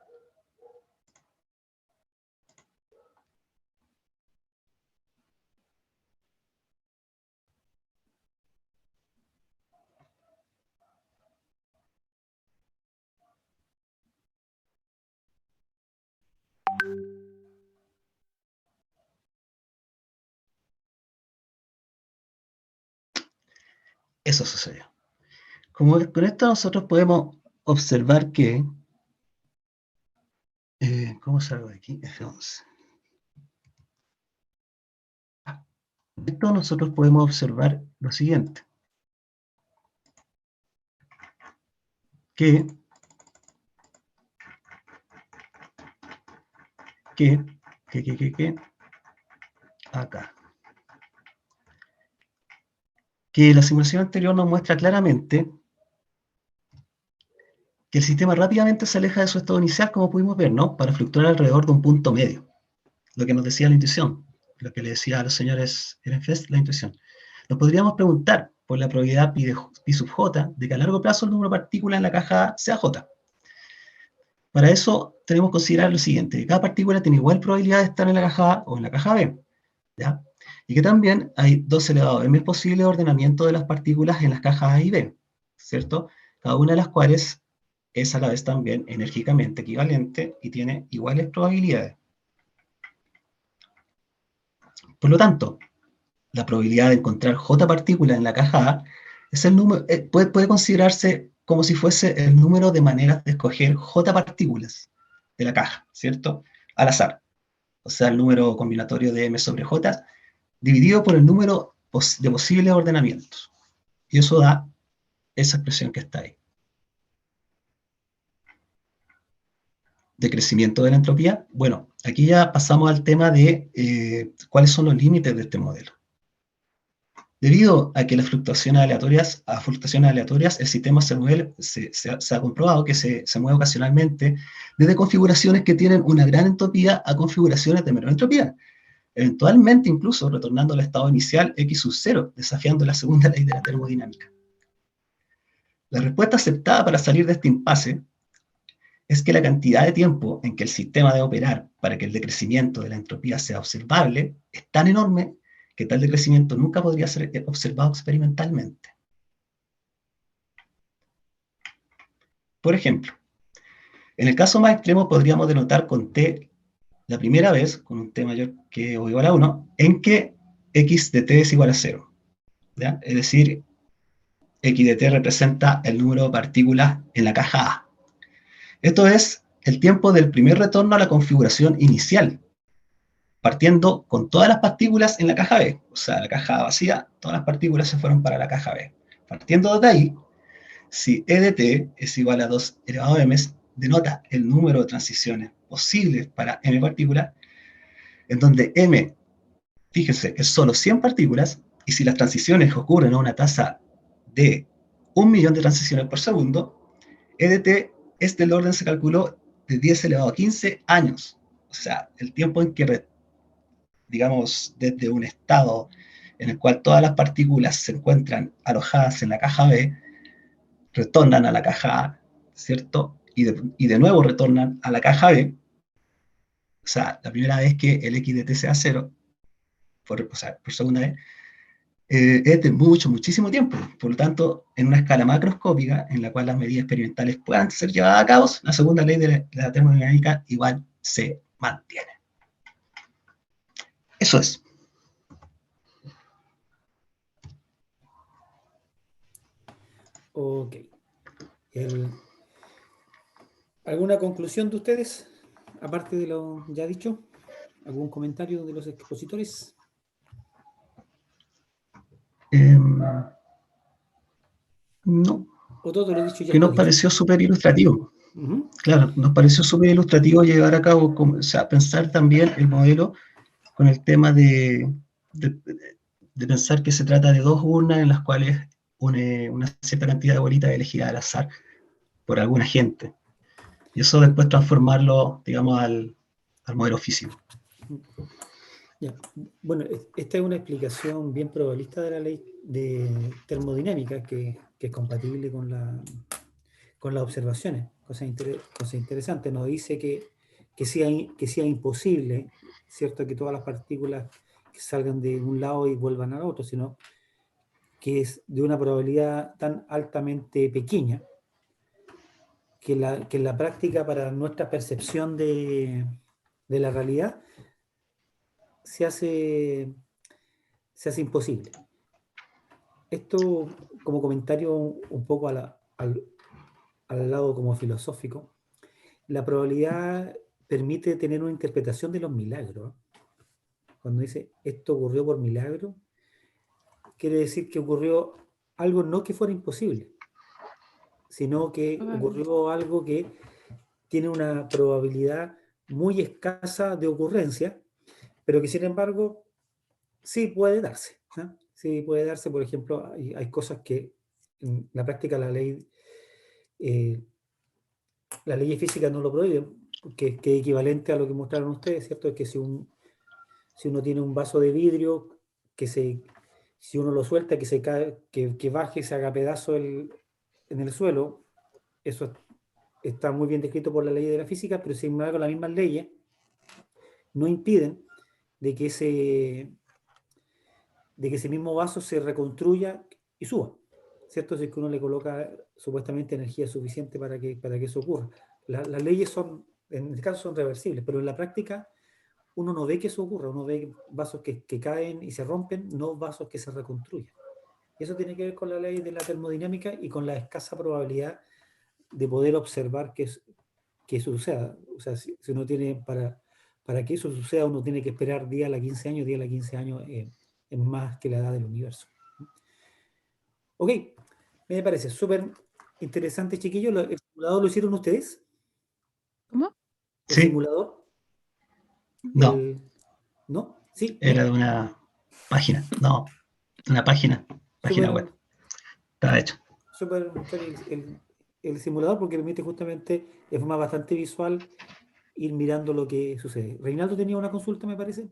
Eso sucedió. Como con esto nosotros podemos observar que... ¿cómo salgo de aquí? F11. Con esto nosotros podemos observar lo siguiente. Que acá. Que la simulación anterior nos muestra claramente que el sistema rápidamente se aleja de su estado inicial, como pudimos ver, ¿no?, para fluctuar alrededor de un punto medio. Lo que nos decía la intuición, lo que le decía a los señores Ehrenfest, la intuición. Nos podríamos preguntar por la probabilidad pi sub j de que a largo plazo el número de partículas en la caja A sea j. Para eso tenemos que considerar lo siguiente, que cada partícula tiene igual probabilidad de estar en la caja A o en la caja B, ¿ya? Y que también hay 2 elevado a m posibles ordenamientos de las partículas en las cajas A y B, ¿cierto? Cada una de las cuales es a la vez también enérgicamente equivalente y tiene iguales probabilidades. Por lo tanto, la probabilidad de encontrar J partículas en la caja A es el número, puede considerarse como si fuese el número de maneras de escoger J partículas de la caja, ¿cierto? Al azar. O sea, el número combinatorio de M sobre J dividido por el número de posibles ordenamientos. Y eso da esa expresión que está ahí. De crecimiento de la entropía. Bueno, aquí ya pasamos al tema de cuáles son los límites de este modelo. Debido a que las fluctuaciones aleatorias, el sistema se ha comprobado que se mueve ocasionalmente desde configuraciones que tienen una gran entropía a configuraciones de menor entropía, eventualmente incluso retornando al estado inicial X sub 0, desafiando la segunda ley de la termodinámica. La respuesta aceptada para salir de este impasse es que la cantidad de tiempo en que el sistema debe operar para que el decrecimiento de la entropía sea observable es tan enorme que tal decrecimiento nunca podría ser observado experimentalmente. Por ejemplo, en el caso más extremo podríamos denotar con t la primera vez, con un t mayor que o igual a 1, en que x de t es igual a 0. ¿Ya? Es decir, x de t representa el número de partículas en la caja A. Esto es el tiempo del primer retorno a la configuración inicial, partiendo con todas las partículas en la caja B. O sea, la caja A vacía, todas las partículas se fueron para la caja B. Partiendo de ahí, si E de t es igual a 2 elevado a m, denota el número de transiciones posibles para m partículas, en donde m, fíjense, es solo 100 partículas, y si las transiciones ocurren a una tasa de 1.000.000 de transiciones por segundo, E de t es del orden, se calculó, de 10 elevado a 15 años. O sea, el tiempo en que, digamos, desde un estado en el cual todas las partículas se encuentran alojadas en la caja B, retornan a la caja A, ¿cierto? Y de nuevo retornan a la caja B. O sea, la primera vez que el x de t sea 0, por segunda vez, es de muchísimo tiempo. Por lo tanto, en una escala macroscópica, en la cual las medidas experimentales puedan ser llevadas a cabo, la segunda ley de la termodinámica igual se mantiene. Eso es. Ok. ¿Alguna conclusión de ustedes, aparte de lo ya dicho? ¿Algún comentario de los expositores? No. ¿O todo lo dicho ya Que está nos dicho? pareció súper ilustrativo. Claro, nos pareció súper ilustrativo llevar a cabo, o sea, pensar también el modelo con el tema de pensar que se trata de dos urnas en las cuales una cierta cantidad de bolitas elegidas al azar por alguna gente. Y eso después transformarlo, digamos, al modelo físico. Ya. Bueno, esta es una explicación bien probabilista de la ley de termodinámica que es compatible con las observaciones. Cosa interesante. Nos dice que sea imposible, ¿cierto?, que todas las partículas que salgan de un lado y vuelvan al otro, sino que es de una probabilidad tan altamente pequeña que en la práctica, para nuestra percepción de la realidad, se hace imposible. Esto como comentario un poco al lado como filosófico. La probabilidad permite tener una interpretación de los milagros. Cuando dice esto ocurrió por milagro, quiere decir que ocurrió algo no que fuera imposible, sino que ocurrió algo que tiene una probabilidad muy escasa de ocurrencia, pero que sin embargo sí puede darse, ¿no? Sí puede darse. Por ejemplo, hay cosas que en la práctica la ley de física no lo prohíben, que es equivalente a lo que mostraron ustedes, ¿cierto? Es que si uno tiene un vaso de vidrio que se Si uno lo suelta, que se cae, que baje, se haga pedazo en el suelo, eso está muy bien descrito por la ley de la física, pero sin embargo las mismas leyes no impiden de que ese mismo vaso se reconstruya y suba, ¿cierto? Si es que uno le coloca supuestamente energía suficiente para que eso ocurra. Las leyes son, en este caso, son reversibles, pero en la práctica uno no ve que eso ocurra, uno ve vasos que caen y se rompen, no vasos que se reconstruyen. Y eso tiene que ver con la ley de la termodinámica y con la escasa probabilidad de poder observar que eso suceda. O sea, si uno tiene, para que eso suceda, uno tiene que esperar 10 a la 15 años, 10 a la 15 años es más que la edad del universo. Ok, me parece súper interesante, chiquillos. ¿El simulador lo hicieron ustedes? ¿Cómo? ¿El Sí, simulador? no, ¿No? Sí, era de bien. una página, no, de una página web, Súper estaba hecho. súper el simulador porque permite justamente de forma bastante visual ir mirando lo que sucede. Reinaldo tenía una consulta, me parece.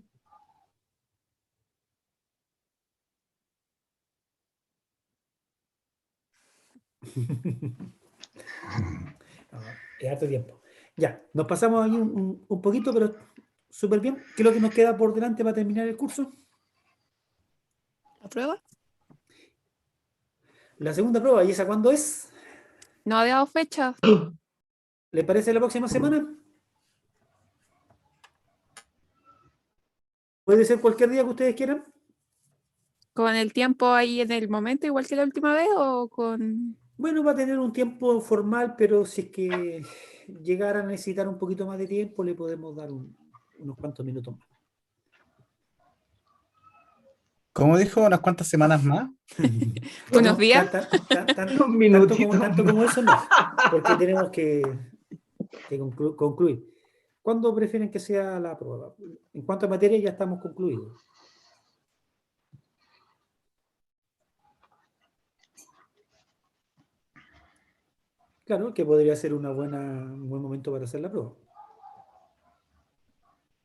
Es harto tiempo. Ya, nos pasamos ahí un poquito, pero súper bien. ¿Qué es lo que nos queda por delante para terminar el curso? ¿La prueba? La segunda prueba, ¿y esa cuándo es? No ha dado fecha. ¿Le parece la próxima semana? ¿Puede ser cualquier día que ustedes quieran? ¿Con el tiempo ahí en el momento, igual que la última vez, o con...? Bueno, va a tener un tiempo formal, pero si es que llegara a necesitar un poquito más de tiempo, le podemos dar unos cuantos minutos más. Como dijo, unas cuantas semanas más. ¿Unos No, días? Unos minutitos tanto como eso no, porque tenemos que concluir. ¿Cuándo prefieren que sea la prueba? En cuanto a materia ya estamos concluidos. Claro, que podría ser un buen momento para hacer la prueba.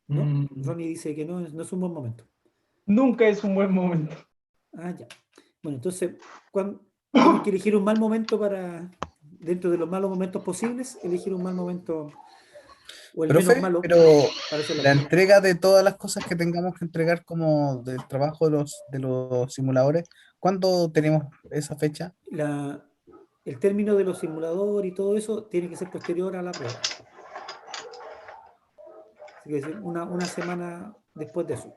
¿No? Mm, Ronnie dice que no es un buen momento. Nunca es un buen momento. Ah, ya. Bueno, entonces, tienen que elegir un mal momento dentro de los malos momentos posibles, elegir un mal momento o el menos Profe, malo pero para hacer la la prueba. entrega de todas las cosas que tengamos que entregar como del trabajo de los simuladores, ¿cuándo tenemos esa fecha? El término de los simuladores y todo eso tiene que ser posterior a la prueba. Así que una semana después de eso.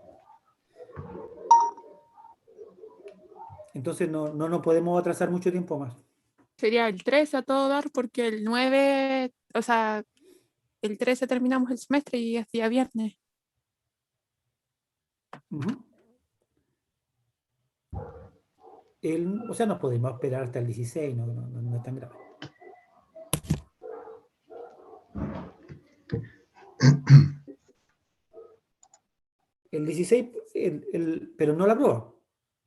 Entonces no nos podemos atrasar mucho tiempo más. Sería el 13 a todo dar, porque el 9, o sea, el 13 terminamos el semestre y es día viernes. Ujú. O sea, nos podemos esperar hasta el 16, no es tan grave. El 16, pero no la prueba.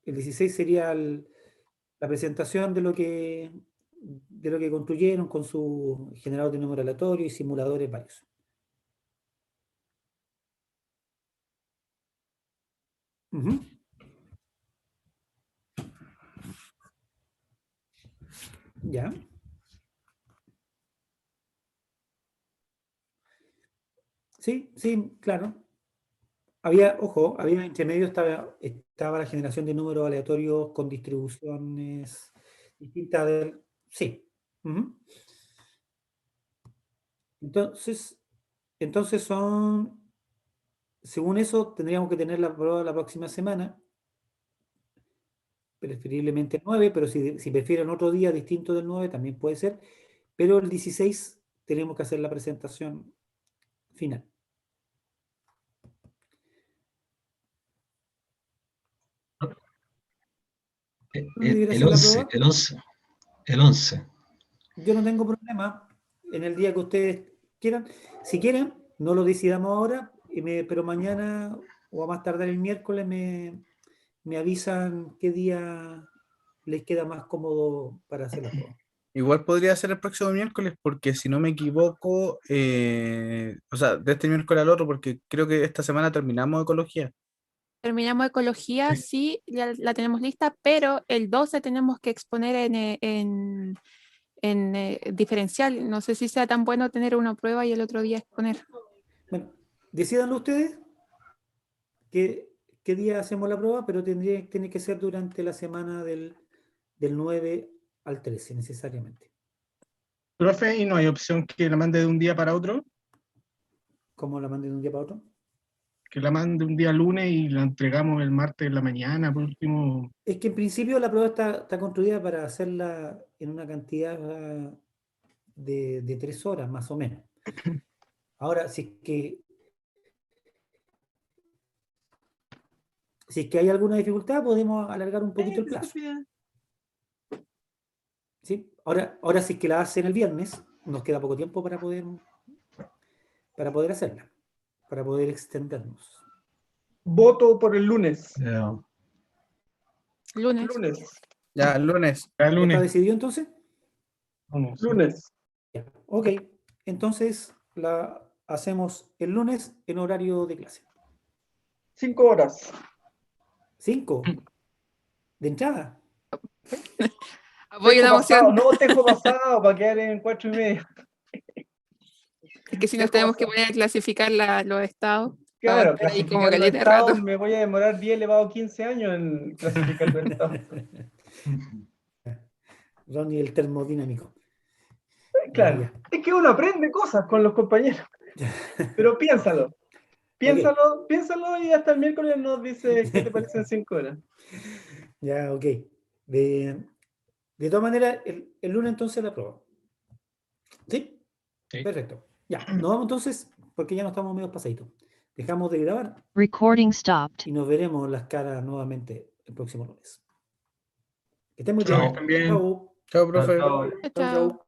El 16 sería la presentación de lo que construyeron con su generador de número aleatorio y simuladores varios. Ujú. Ya. Sí, claro. Había entre medio estaba la generación de números aleatorios con distribuciones distintas sí. Ujú. Entonces según eso, tendríamos que tener la prueba la próxima semana, preferiblemente el 9, pero si prefieren otro día distinto del 9, también puede ser. Pero el 16 tenemos que hacer la presentación final. ¿No debiera El hacer la 11, prueba? el 11, el 11. Yo no tengo problema en el día que ustedes quieran. Si quieren, no lo decidamos ahora, pero mañana o a más tardar el miércoles me avisan qué día les queda más cómodo para hacer la prueba. Igual podría ser el próximo miércoles, porque si no me equivoco, o sea, de este miércoles al otro, porque creo que esta semana terminamos ecología. terminamos ecología, sí, ya la tenemos lista, pero el 12 tenemos que exponer en diferencial. No sé si sea tan bueno tener una prueba y el otro día exponer. Bueno, decídanlo ustedes qué día hacemos la prueba, pero tiene que ser durante la semana del 9 al 13, necesariamente. Profe, ¿y no hay opción que la mande de un día para otro? ¿Cómo la manden de un día para otro? Que la mande un día lunes y la entregamos el martes en la mañana, por último. Es que en principio la prueba está construida para hacerla en una cantidad de 3 horas, más o menos. Ahora, si es que hay alguna dificultad, podemos alargar un poquito el plazo. ¿Sí? Ahora, si es que la hacen el viernes, nos queda poco tiempo para poder hacerla, para poder extendernos. Voto por el lunes. Lunes. Lunes. Ya, el lunes. El ¿Ya está lunes. decidido entonces? Lunes. Ya. Ok, entonces la hacemos el lunes en horario de clase. 5 horas. 5 de entrada. Apoyo la Tejo moción. pasado, no, tejo pasado para quedar en 4:30. Es que si nos Tejo tenemos que pasado. poner a clasificar los estados. Claro, vamos a estar ahí como clasificar los caleta de estados, rato. me voy a demorar 10 elevado a 15 años en clasificar los estados. Ronnie, el termodinámico. Claro, Ya. es que uno aprende cosas con los compañeros. Pero piénsalo. Piénsalo y hasta el miércoles nos dice qué te parecen 5 horas. Ya, ok. De todas maneras, el lunes entonces la prueba. ¿Sí? Sí. Perfecto. Ya, nos vamos entonces, porque ya no estamos medio pasaditos. Dejamos de grabar Recording stopped. y nos veremos las caras nuevamente el próximo lunes. Que estén muy Chao, bien. también. Chao. Chao, profe. Chao. Chao.